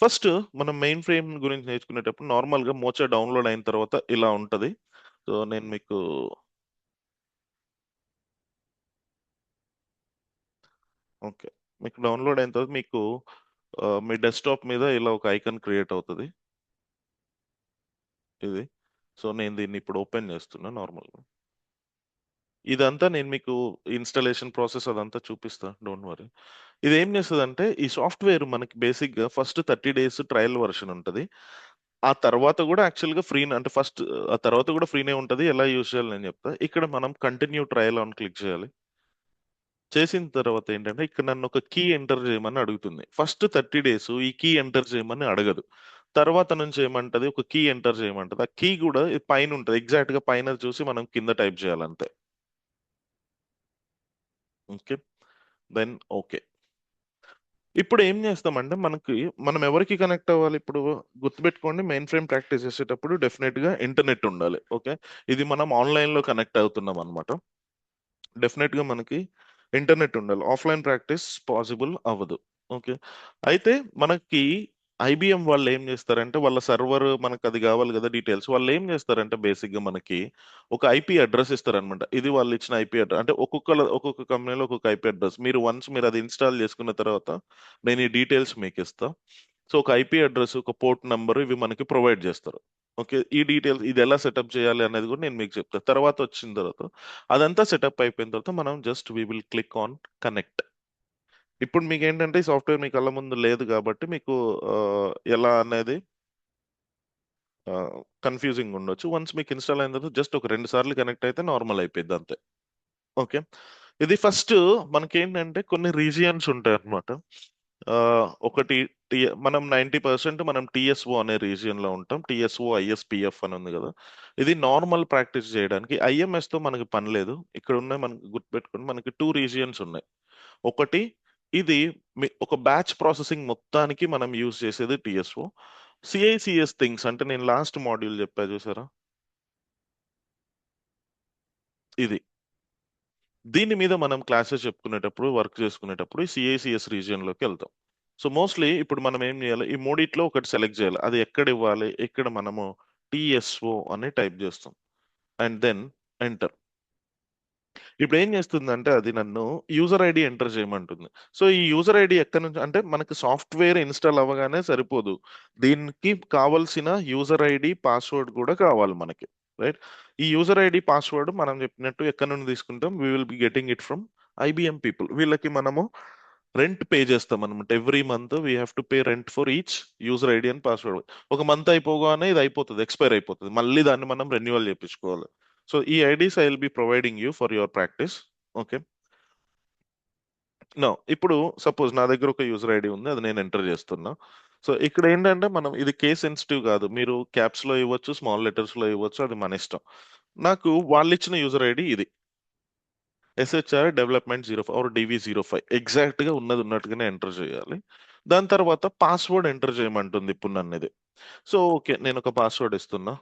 ఫస్ట్ మనం మెయిన్ ఫ్రేమ్ గురించి నేర్చుకునేటప్పుడు నార్మల్‌గా మోచా డౌన్‌లోడ్ అయిన తర్వాత ఇలా ఉంటది. సో, నేను మీకు ఓకే. మీకు డౌన్‌లోడ్ అయిన తర్వాత మీకు మీ డెస్క్‌టాప్ మీద ఇలా ఒక ఐకాన్ క్రియేట్ అవుతది. ఇది. సో, నేను దీన్ని ఇప్పుడు ఓపెన్ చేస్తున్నా నార్మల్‌గా. ఇదంతా నేను మీకు ఇన్‌స్టాలేషన్ ప్రాసెస్ అదంతా చూపిస్తా. Don't worry. ఇదేం చేస్తదంటే ఈ సాఫ్ట్‌వేర్ మనకి బేసిక్‌గా ఫస్ట్ 30 డేస్ ట్రయల్ వెర్షన్ ఉంటది. ఆ తర్వాత గూడా యాక్చువల్‌గా ఫ్రీనే అంటే ఫస్ట్ ఆ తర్వాత గూడా ఫ్రీనే ఉంటది. ఎలా యూజ్ చేయాలో నేను చెప్తా. ఇక్కడ మనం కంటిన్యూ ట్రయల్ ఆన్ క్లిక్ చేయాలి. చేసిన తర్వాత ఏంటంటే ఇక్కడ నన్ను ఒక కీ ఎంటర్ చేయమని అడుగుతుంది. ఫస్ట్ 30 డేస్ ఈ కీ ఎంటర్ చేయమని అడగదు. తర్వాత నుంచి ఏమంటది ఒక కీ ఎంటర్ చేయమంటది. ఆ కీ గూడా పైనుంటది. ఎగ్జాక్ట్‌గా పైన చూసి మనం కింద టైప్ చేయాలంతే. ఓకే. Then okay. ఇప్పుడు ఏం చేస్తామంటే మనం ఎవరికి కనెక్ట్ అవ్వాలి ఇప్పుడు గుర్తుపెట్టుకోండి మెయిన్ ఫ్రేమ్ ప్రాక్టీస్ చేసేటప్పుడు డెఫినిట్‌గా ఇంటర్నెట్ ఉండాలి. ఓకే. ఇది మనం ఆన్‌లైన్‌లో కనెక్ట్ అవుతున్నాం అన్నమాట. డెఫినిట్‌గా మనకి ఇంటర్నెట్ ఉండాలి. ఆఫ్‌లైన్ ప్రాక్టీస్ పాసిబుల్ అవ్వదు. ఓకే. అయితే మనకి ఐబీఎం వాళ్ళేం జేస్తారంటే, వాళ్ళ సర్వర్ మనకది గావాలి గదా! డీటెయిల్స్. వాళ్ళేం జేస్తారంటే బేసిక్‌గా మనకి ఒక ఐపీ అడ్రెస్ ఇస్తారనమాట. ఇది వాళ్ళిచ్చిన ఐపీ అంటే ఒక్కొక్క కంపెనీలో ఒక్కొక్క ఐపీ అడ్రెస్. మీరది ఇన్‌స్టాల్ జేసుకున్న తర్వాత నేను ఈ డీటెయిల్స్ మీకిస్తా. సో, ఒక ఐపీ అడ్రెస్, ఒక పోర్ట్ నంబర్ ఇవి మనకి ప్రొవైడ్ జేస్తారు. ఓకే. ఈ డీటెయిల్స్ ఇదెలా సెటప్ చేయాలి అనేది గూడా నేను మీకు చెప్తా. తర్వాతొచ్చిన తర్వాత అదంతా సెటప్ అయిపోయిన తర్వాత మనం just we will click on connect. ఇప్పుడు మీకేంటంటే ఈ సాఫ్ట్‌వేర్ మీ కళ్ళ ముందు లేదు గాబట్టి మీకు ఎలా అనేది కన్‌ఫ్యూజింగ్ ఉండొచ్చు. వన్స్ మీకు ఇన్‌స్టాల్ అయిన తర్వాత జస్ట్ ఒక 2 సార్లు కనెక్ట్ అయితే నార్మల్ అయిపోద్ది అంతే. ఓకే. ఇది ఫస్ట్ మనకేంటంటే కొన్ని రీజియన్స్ ఉంటాయన్నమాట. ఒకటి మనం 90% మనం టీఎస్ఓ అనే రీజియన్‌లో ఉంటాం. టీఎస్ఓ, ఐఎస్‌పీఎఫ్ అని ఉంది గదా! ఇది నార్మల్ ప్రాక్టీస్ జేయడానికి. ఐఎంఎస్‌తో మనకి పని లేదు. ఇక్కడున్నయి మనకి గుర్తుపెట్టుకోండి మనకి 2 రీజియన్స్ ఉన్నాయి. ఒకటి ఇది ఒక బ్యాచ్ ప్రాసెసింగ్ మొత్తానికి మనం యూజ్ చేసేది టీఎస్ఓ. సీఐసీఎస్ థింగ్స్ అంటే నేను లాస్ట్ మాడ్యూల్ జెప్పా జూసారా? ఇది. దీని మీద మనం క్లాసెస్ చెప్పుకునేటప్పుడు, వర్క్ చేసుకునేటప్పుడు ఈ సీఐసీఎస్ రీజియన్‌లోకెళ్తాం. సో, మోస్ట్‌లీ ఇప్పుడు మనం ఏం జేయాలి, ఈ మూడిట్లో ఒకటి సెలెక్ట్ జేయాలి. అది ఎక్కడివ్వాలి, ఇక్కడ మనము టీఎస్ఓ అని టైప్ జేస్తాం. And then enter. ఇప్పుడేం జేస్తుందంటే అది నన్ను యూజర్ ఐడీ ఎంటర్ చేయమంటుంది. సో, ఈ యూజర్ ఐడీ ఎక్కడి నుంచి అంటే మనకి సాఫ్ట్‌వేర్ ఇన్‌స్టాల్ అవ్వగానే సరిపోదు. దీనికి కావాల్సిన యూజర్ ఐడీ, పాస్వర్డ్ గూడా కావాలి మనకి. రైట్? ఈ యూజర్ ఐడీ, పాస్వర్డ్ మనం జెప్పినట్టు ఎక్కడి నుండి తీసుకుంటాం? We will be getting it from IBM people. వీళ్ళకి మనము రెంట్ పే చేస్తామనమాట. Every month we have to pay rent for each user ID and password. ఒక మంత్ అయిపోగానే ఇది అయిపోతది. ఎక్స్‌పైర్ అయిపోతది. మళ్ళీ దాన్ని మనం రెన్యువల్ చేపించుకోవాలి. సో, ఈ IDs I will be providing you for your practice. Okay. Now ఇప్పుడు సపోజ్ నా దగ్గర ఒక యూజర్ ఐడీ ఉంది. అది నేను ఎంటర్ చేస్తున్నా. సో, ఇక్కడేంటంటే మనం ఇది కేస్ సెన్సిటివ్ కాదు. మీరు క్యాప్స్‌లో ఇవ్వచ్చు, స్మాల్ లెటర్స్‌లో ఇవ్వచ్చు. అది మన ఇష్టం. నాకు వాళ్ళిచ్చిన యూజర్ ఐడీ ఇది. ఎస్‌హెచ్‌ఆర్ డెవలప్‌మెంట్ 05 ఆర్ డీవీ05 ఎగ్జాక్ట్‌గా ఉన్నది ఉన్నట్టుగానే ఎంటర్ చేయాలి. దాని తర్వాత పాస్వర్డ్ ఎంటర్ చేయమంటుంది ఇప్పుడు నన్నిది. So, okay. నేనొక పాస్వర్డ్ ఇస్తున్నా.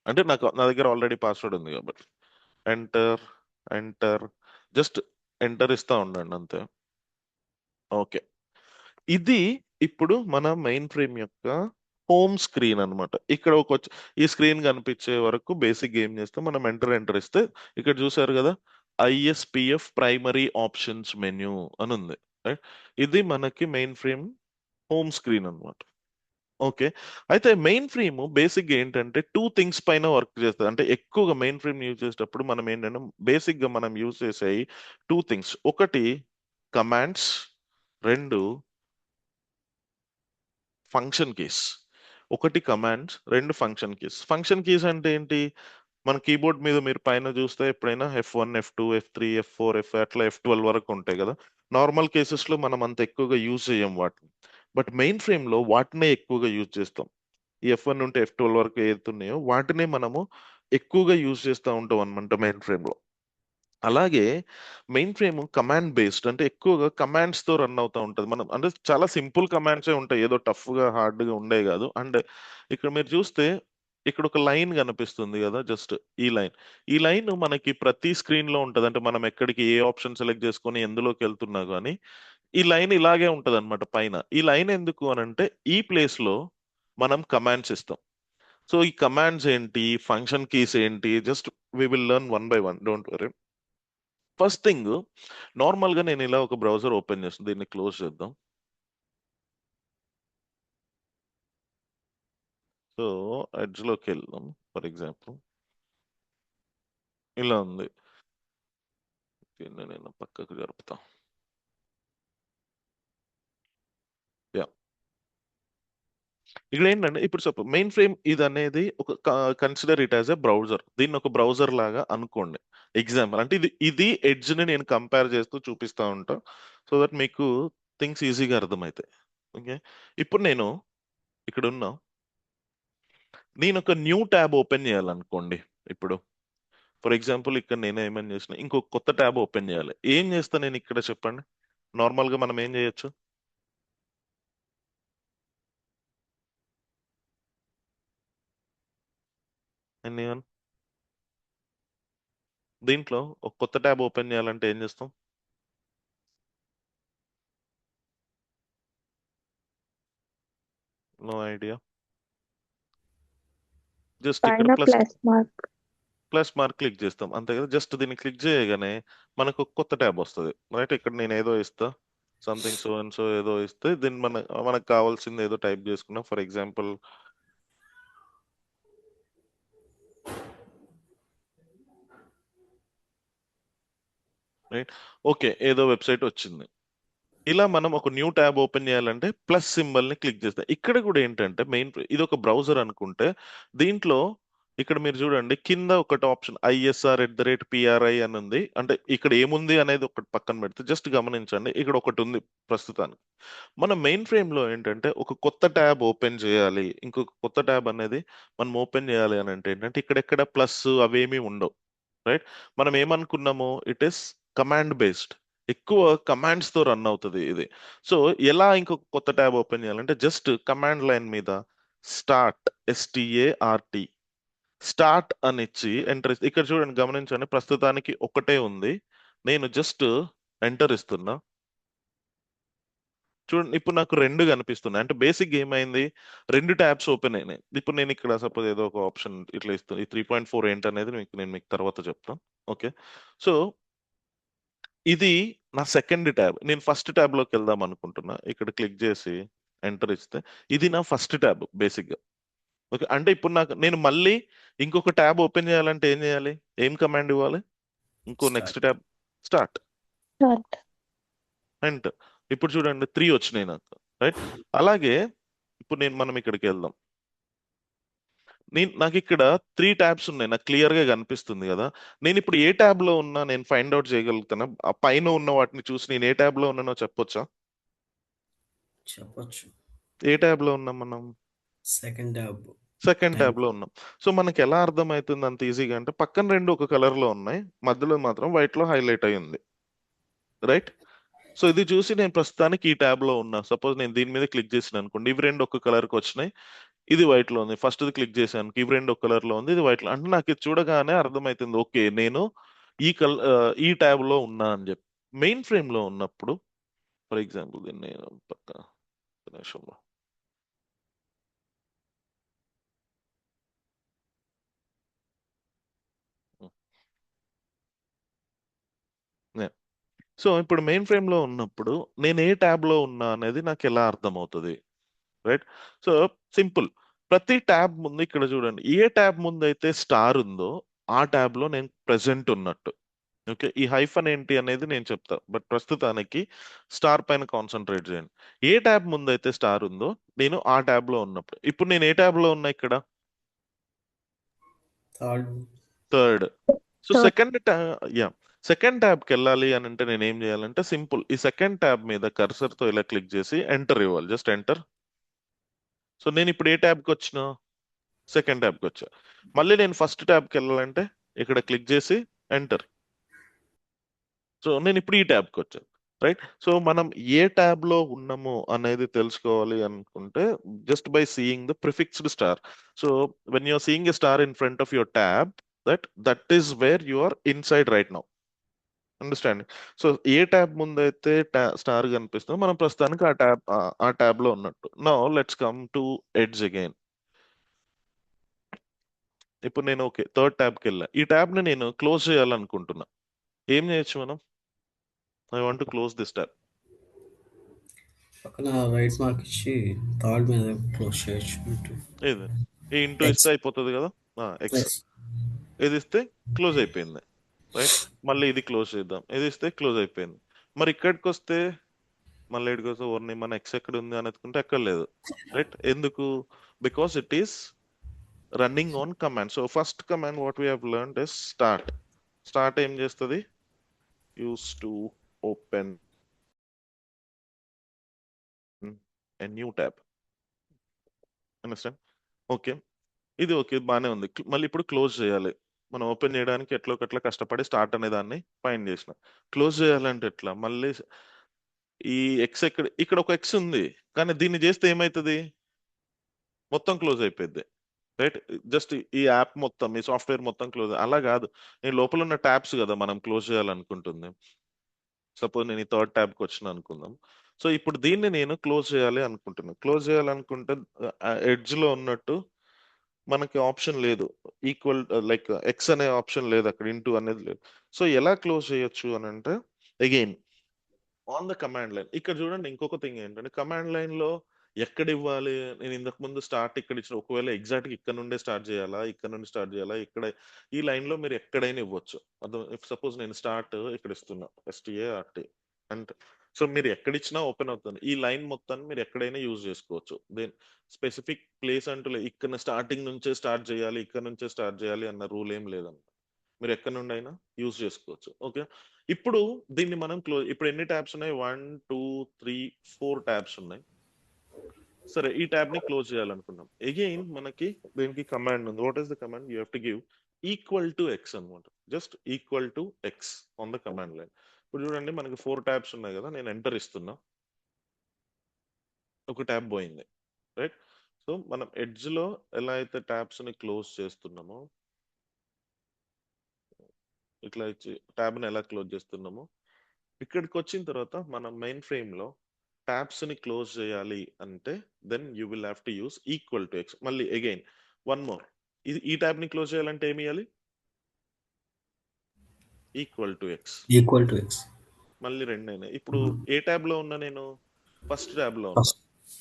అంటే నా దగ్గర ఆల్రెడీ పాస్వర్డ్ ఉంది కాబట్టి. ఎంటర్, ఎంటర్ జస్ట్ ఎంటర్ ఇస్తా ఉండండి అంతే. ఓకే. ఇది ఇప్పుడు మన మెయిన్ ఫ్రేమ్ యొక్క హోమ్ స్క్రీన్ అన్నమాట. ఇక్కడ ఈ స్క్రీన్ కనిపించే వరకు బేసిక్‌గా ఏం చేస్తాం మనం ఎంటర్ ఇస్తే ఇక్కడ చూసారు గదా! ఐఎస్‌పీఎఫ్ ప్రైమరీ ఆప్షన్స్ మెన్యూ అనుంది. రైట్? ఇది మనకి మెయిన్ ఫ్రేమ్ హోమ్ స్క్రీన్ అన్నమాట. ఓకే. అయితే మెయిన్ ఫ్రేమ్ బేసిక్‌గా ఏంటంటే 2 థింగ్స్ పైన వర్క్ చేస్తది. అంటే ఎక్కువగా మెయిన్ ఫ్రేమ్ యూజ్ చేసేటప్పుడు మనం ఏంటంటే బేసిక్‌గా మనం యూజ్ చేసేయి 2 థింగ్స్. ఒకటి కమాండ్స్, 2 ఫంక్షన్ కీస్. ఒకటి commands, 2 function keys. Function keys అంటే ఏంటి? మన కీబోర్డ్ మీద మీరు పైన చూస్తే ఎప్పుడైనా ఎఫ్1, ఎఫ్2, ఎఫ్3, ఎఫ్4, అట్లా ఎఫ్12 వరకు ఉంటాయి గదా! నార్మల్ కేసెస్‌లో మనం అంత ఎక్కువగా యూజ్ చేయం వాటిని. బట్ మెయిన్ ఫ్రేమ్‌లో వాటినే ఎక్కువగా యూజ్ చేస్తాం. ఈ ఎఫ్1 నుండి ఎఫ్12 వరకు ఏతున్నయో వాటినే మనము ఎక్కువగా యూజ్ చేస్తా ఉంటాం అన్నమాట మెయిన్ ఫ్రేమ్‌లో. అలాగే మెయిన్ ఫ్రేమ్ కమాండ్ బేస్డ్ అంటే ఎక్కువగా కమాండ్స్‌తో రన్ అవుతా ఉంటది. మనం అంటే చాలా సింపుల్ కమాండ్సే ఉంటాయి. ఏదో టఫ్‌గా, హార్డ్‌గా ఉండేవి గాదు. అండ్ ఇక్కడ మీరు చూస్తే ఇక్కడ ఒక లైన్ కనిపిస్తుంది గదా! జస్ట్ ఈ లైన్. ఈ లైన్ మనకి ప్రతి స్క్రీన్‌లో ఉంటది. అంటే మనం ఎక్కడికి ఏ ఆప్షన్ సెలెక్ట్ చేసుకొని ఎందులోకెళ్తున్నా గాని ఈ లైన్ ఇలాగే ఉంటది అనమాట పైన. ఈ లైన్ ఎందుకు అని అంటే ఈ ప్లేస్ లో మనం కమాండ్స్ ఇస్తాం. సో ఈ కమాండ్స్ ఏంటి, ఫంక్షన్ కీస్ ఏంటి, just we will learn one by one, don't worry. First thing, normal గా నేను ఇలా ఒక బ్రౌజర్ ఓపెన్ చేస్తాను, దీన్ని క్లోజ్ చేద్దాం. సో ఎడ్జ్ లోకి వెళ్దాం. ఫర్ ఎగ్జాంపుల్ ఇలా ఉంది. దీన్ని నేను పక్కకు జరుపుతా. యా, ఇక్కడ ఏంటంటే ఇప్పుడు సపోజ్ మెయిన్ ఫ్రేమ్ ఇది అనేది ఒక consider it as a browser. దీన్ని ఒక బ్రౌజర్ లాగా అనుకోండి. ఎగ్జాంపుల్ అంటే ఇది ఎడ్జ్ ని నేను కంపేర్ చేస్తూ చూపిస్తా ఉంటా, సో దట్ మీకు థింగ్స్ ఈజీగా అర్థమవుతాయి. ఓకే, ఇప్పుడు ఇక్కడ ఉన్నా నేను ఒక న్యూ ట్యాబ్ ఓపెన్ చేయాలనుకోండి. ఇప్పుడు ఫర్ ఎగ్జాంపుల్ ఇక్కడ నేను ఏమని చేసిన, ఇంకొక కొత్త ట్యాబ్ ఓపెన్ చేయాలి. ఏం చేస్తా నేను ఇక్కడ చెప్పండి? నార్మల్ గా మనం ఏం చేయొచ్చు? ఎన్ని దీంట్లో ఒక కొత్త ట్యాబ్ ఓపెన్ చేయాలంటే ఏం చేస్తాం? No idea. జస్ట్ ఇక్కడ పైన ప్లస్ ప్లస్ మార్క్. క్లిక్ చేస్తాం అంతే కదా. జస్ట్ దీన్ని క్లిక్ చేయగానే మనకు ఒక కొత్త ట్యాబ్ వస్తుంది, రైట్? ఇక్కడ నేను ఏదో ఇస్తా, సంథింగ్ సో అండ్ సో ఏదో ఇస్తే దీన్ని మనకు కావాల్సింది ఏదో టైప్ చేసుకున్నా. ఫర్ ఎగ్జాంపుల్ రైట్, ఓకే, ఏదో వెబ్సైట్ వచ్చింది. ఇలా మనం ఒక న్యూ ట్యాబ్ ఓపెన్ చేయాలంటే ప్లస్ సింబల్ ని క్లిక్ చేస్తాం. ఇక్కడ కూడా ఏంటంటే మెయిన్ ఇది ఒక బ్రౌజర్ అనుకుంటే దీంట్లో ఇక్కడ మీరు చూడండి కింద ఒకటి ఆప్షన్ ISR@PRI అని ఉంది. అంటే ఇక్కడ ఏముంది అనేది ఒకటి పక్కన పెడితే జస్ట్ గమనించండి, ఇక్కడ ఒకటి ఉంది ప్రస్తుతానికి. మన మెయిన్ ఫ్రేమ్ లో ఏంటంటే ఒక కొత్త ట్యాబ్ ఓపెన్ చేయాలి, ఇంకొక కొత్త ట్యాబ్ అనేది మనం ఓపెన్ చేయాలి అని అంటే ఏంటంటే ఇక్కడెక్కడ ప్లస్ అవేమీ ఉండవు, రైట్? మనం ఏమనుకున్నాము, ఇట్ ఈస్ కమాండ్ బేస్డ్, ఎక్కువ కమాండ్స్ తో రన్ అవుతుంది ఇది. సో ఎలా ఇంకొక కొత్త ట్యాబ్ ఓపెన్ చేయాలంటే జస్ట్ కమాండ్ లైన్ మీద START స్టార్ట్ అని ఇచ్చి ఎంటర్. ఇక్కడ చూడండి, గమనించండి, ప్రస్తుతానికి ఒకటే ఉంది. నేను జస్ట్ ఎంటర్ ఇస్తున్నా. చూడండి ఇప్పుడు నాకు రెండు కనిపిస్తున్నాయి. అంటే బేసిక్ ఏమైంది, రెండు ట్యాబ్స్ ఓపెన్ అయినాయి. ఇప్పుడు నేను ఇక్కడ సపోజ్ ఏదో ఒక ఆప్షన్ ఇట్లా ఇస్తాను. ఈ 3.4 ఏంటనేది నేను మీకు తర్వాత చెప్తాను. ఓకే, సో ఇది నా సెకండ్ ట్యాబ్. నేను ఫస్ట్ ట్యాబ్ లోకి వెళ్దాం అనుకుంటున్నా. ఇక్కడ క్లిక్ చేసి ఎంటర్ ఇస్తే ఇది నా ఫస్ట్ ట్యాబ్ బేసిక్ గా. ఓకే, అంటే ఇప్పుడు నేను మళ్ళీ ఇంకొక ట్యాబ్ ఓపెన్ చేయాలంటే ఏం చేయాలి, ఏం కమాండ్ ఇవ్వాలి? ఇంకో next start. Tab start start. And ఇప్పుడు చూడండి 3 వచ్చినాయి నాకు, రైట్? అలాగే ఇప్పుడు మనం ఇక్కడికి వెళ్దాం. నాకు ఇక్కడ 3 ట్యాబ్స్ ఉన్నాయి, నాకు క్లియర్ గా కనిపిస్తుంది కదా. నేను ఇప్పుడు ఏ ట్యాబ్ లో ఉన్నా నేను ఫైండ్ అవుట్ చేయగలుగుతానా? ఆ పైన ఉన్న వాటిని చూసి నేను ఏ ట్యాబ్ లో ఉన్నానో చెప్పొచ్చా? చెప్పొచ్చు. ఏ ట్యాబ్ లో ఉన్నాం మనం? Second tab. సెకండ్ ట్యాబ్ లో ఉన్నాం. సో మనకి ఎలా అర్థమవుతుంది అంత ఈజీగా అంటే పక్కన రెండు ఒక కలర్ లో ఉన్నాయి, మధ్యలో మాత్రం వైట్ లో హైలైట్ అయి ఉంది, రైట్? సో ఇది చూసి నేను ప్రస్తుతానికి ఈ ట్యాబ్ లో ఉన్నా. సపోజ్ నేను దీని మీద క్లిక్ చేసిన అనుకోండి, ఇవి రెండు ఒక కలర్ కి వచ్చినాయి, ఇది వైట్ లో ఉంది. ఫస్ట్ క్లిక్ చేశాను, ఇవి రెండు ఒక కలర్ లో ఉంది, ఇది వైట్ లో. అంటే నాకు ఇది చూడగానే అర్థమవుతుంది, ఓకే నేను ఈ ట్యాబ్ లో ఉన్నా అని చెప్పి. మెయిన్ ఫ్రేమ్ లో ఉన్నప్పుడు ఫర్ ఎగ్జాంపుల్ దీన్ని నేను పక్క ఒక నిమిషంలో సో ఇప్పుడు మెయిన్ ఫ్రేమ్ లో ఉన్నప్పుడు నేను ఏ ట్యాబ్ లో ఉన్నా అనేది నాకు ఎలా అర్థమవుతుంది, రైట్? సో సింపుల్, ప్రతి ట్యాబ్ ముందు ఇక్కడ చూడండి, ఏ ట్యాబ్ ముందు అయితే స్టార్ ఉందో ఆ ట్యాబ్ లో నేను ప్రెసెంట్ ఉన్నట్టు. ఓకే, ఈ హైఫన్ ఏంటి అనేది నేను చెప్తా, బట్ ప్రస్తుతానికి స్టార్ పైన కాన్సన్ట్రేట్ చేయండి. ఏ ట్యాబ్ ముందు అయితే స్టార్ ఉందో నేను ఆ ట్యాబ్ లో ఉన్నప్పుడు. ఇప్పుడు నేను ఏ ట్యాబ్ లో ఉన్నా ఇక్కడ? Third. Third. So third. Second ట్యాబ్కి వెళ్ళాలి అని అంటే నేను ఏం చేయాలంటే సింపుల్, ఈ సెకండ్ ట్యాబ్ మీద కర్సర్ తో ఇలా క్లిక్ చేసి ఎంటర్ ఇవ్వాలి, జస్ట్ ఎంటర్. సో నేను ఇప్పుడు ఏ ట్యాబ్కి వచ్చినా? సెకండ్ ట్యాబ్కి వచ్చా. మళ్ళీ నేను ఫస్ట్ ట్యాబ్కి వెళ్ళాలంటే ఇక్కడ క్లిక్ చేసి ఎంటర్. సో నేను ఇప్పుడు ఈ ట్యాబ్కి వచ్చాను, రైట్? సో మనం ఏ ట్యాబ్ లో ఉన్నామో అనేది తెలుసుకోవాలి అనుకుంటే just by seeing the prefixed star. So when you're seeing a star in front of your tab, that is where you are inside right now, understanding. So ఏ ట్యాబ్ ముందైతే స్టార్ కనిపిస్తుందో మనం ప్రస్తుతానికి ఆ ట్యాబ్ లో ఉన్నట్టు. Now let's come to edge again. ఇప్పుడు నేను ఓకే థర్డ్ ట్యాబ్కి వెళ్ళా. ఈ ట్యాబ్ ని నేను క్లోజ్ చేయాలనుకుంటున్నా. ఏం చేయొచ్చు మనం? I want to close this tab. పక్కన రైట్ మార్క్ ఇచ్చి థర్డ్ మీద క్లోజ్ చేయొచ్చు. ఇది ఈ ఇంటూ ఇస్తే ఎక్స్ అయిపోతుంది కదా. ఎక్స్ ఎక్స్ ఇది ఇస్తే క్లోజ్ అయిపోయింది. రైట్. మళ్ళీ ఇది క్లోజ్ చేద్దాం. ఇది ఇస్తే క్లోజ్ అయిపోయింది. మరి ఇక్కడికి వస్తే మళ్ళీ ఇక్కడికి వస్తే ఓర్ని మన ఎక్స్ ఎక్కడ ఉంది అని ఎత్తుకుంటే ఎక్కడ లేదు. రైట్. ఎందుకు? Because it is running on command. So first command what we have learned is start. Start ఏం చేస్తుంది? Use to open a new tab. Understand? Okay. ఇది ఓకే బానే ఉంది. మళ్ళీ ఇప్పుడు క్లోజ్ చేయాలి. మనం ఓపెన్ చేయడానికి ఎట్లో ఒకట్లా కష్టపడి స్టార్ట్ అనే దాన్ని ఫైండ్ చేసిన. క్లోజ్ చేయాలంటే ఎట్లా? మళ్ళీ ఈ ఎక్స్ ఇక్కడ ఒక ఎక్స్ ఉంది. కానీ దీన్ని చేస్తే ఏమైతుంది? మొత్తం క్లోజ్ అయిపోద్ది. రైట్. జస్ట్ ఈ యాప్ మొత్తం ఈ సాఫ్ట్వేర్ మొత్తం క్లోజ్. అలా కాదు. నేను లోపల ఉన్న ట్యాబ్స్ కదా మనం క్లోజ్ చేయాలనుకుంటుంది. సపోజ్ నేను ఈ థర్డ్ ట్యాబ్కి వచ్చిన అనుకుందాం. సో ఇప్పుడు దీన్ని నేను క్లోజ్ చేయాలి అనుకుంటున్నాను. క్లోజ్ చేయాలనుకుంటే ఎడ్జ్ లో ఉన్నట్టు మనకి ఆప్షన్ లేదు. ఈక్వల్ లైక్ ఎక్స్ అనే ఆప్షన్ లేదు అక్కడ. ఇంటూ అనేది లేదు. సో ఎలా క్లోజ్ చేయొచ్చు అని అంటే again on the command line. ఇక్కడ చూడండి ఇంకొక థింగ్ ఏంటంటే కమాండ్ లైన్ లో ఎక్కడ ఇవ్వాలి? నేను ఇంతకు ముందు స్టార్ట్ ఇక్కడ ఇచ్చిన ఒకవేళ ఎగ్జాక్ట్ ఇక్కడ నుండే స్టార్ట్ చేయాలా, ఇక్కడ నుండి స్టార్ట్ చేయాలా, ఇక్కడ ఈ లైన్ లో మీరు ఎక్కడైనా ఇవ్వచ్చు. అర్థం? ఇఫ్ సపోజ్ నేను స్టార్ట్ ఇక్కడ ఇస్తున్నా START అంటే సో మీరు ఎక్కడిచ్చినా ఓపెన్ అవుతుంది. ఈ లైన్ మొత్తాన్ని మీరు ఎక్కడైనా యూజ్ చేసుకోవచ్చు. దేని స్పెసిఫిక్ ప్లేస్ అంటూ లేదు. ఇక్కడ స్టార్టింగ్ నుంచే స్టార్ట్ చేయాలి, ఇక్కడ నుంచే స్టార్ట్ చేయాలి అన్న రూల్ ఏం లేదన్నమాట. మీరు ఎక్కడి నుండి అయినా యూజ్ చేసుకోవచ్చు. ఓకే. ఇప్పుడు దీన్ని మనం క్లోజ్. ఇప్పుడు ఎన్ని ట్యాబ్స్ ఉన్నాయి? 1 2 3 4 ట్యాబ్స్ ఉన్నాయి. సరే ఈ ట్యాబ్ ని క్లోజ్ చేయాలనుకున్నాం. అగైన్ మనకి దీనికి కమాండ్ ఉంది. What is the command? You have to give equal to X అనమాట. Just equal to X on the command line. ఇప్పుడు చూడండి మనకి 4 ట్యాబ్స్ ఉన్నాయి కదా. నేను ఎంటర్ ఇస్తున్నా. ఒక ట్యాబ్ పోయింది. రైట్. సో మనం ఎడ్జ్ లో ఎలా అయితే ట్యాబ్స్ ని క్లోజ్ చేస్తున్నామో ఇట్లా ఇచ్చి ట్యాబ్ ని ఎలా క్లోజ్ చేస్తున్నామో ఇక్కడికి వచ్చిన తర్వాత మనం మెయిన్ ఫ్రేమ్ లో ట్యాబ్స్ ని క్లోజ్ చేయాలి అంటే then you will have to use equal to x. మళ్ళీ అగైన్ వన్ మోర్. ఇది ఈ ట్యాబ్ ని క్లోజ్ చేయాలంటే ఏమి ఇవ్వాలి? Equal to x. Equal to x మళ్ళీ రెండైనా. ఇప్పుడు ఏ ట్యాబ్ లో ఉన్నా నేను? ఫస్ట్ ట్యాబ్ లో ఉన్నా. ఫస్ట్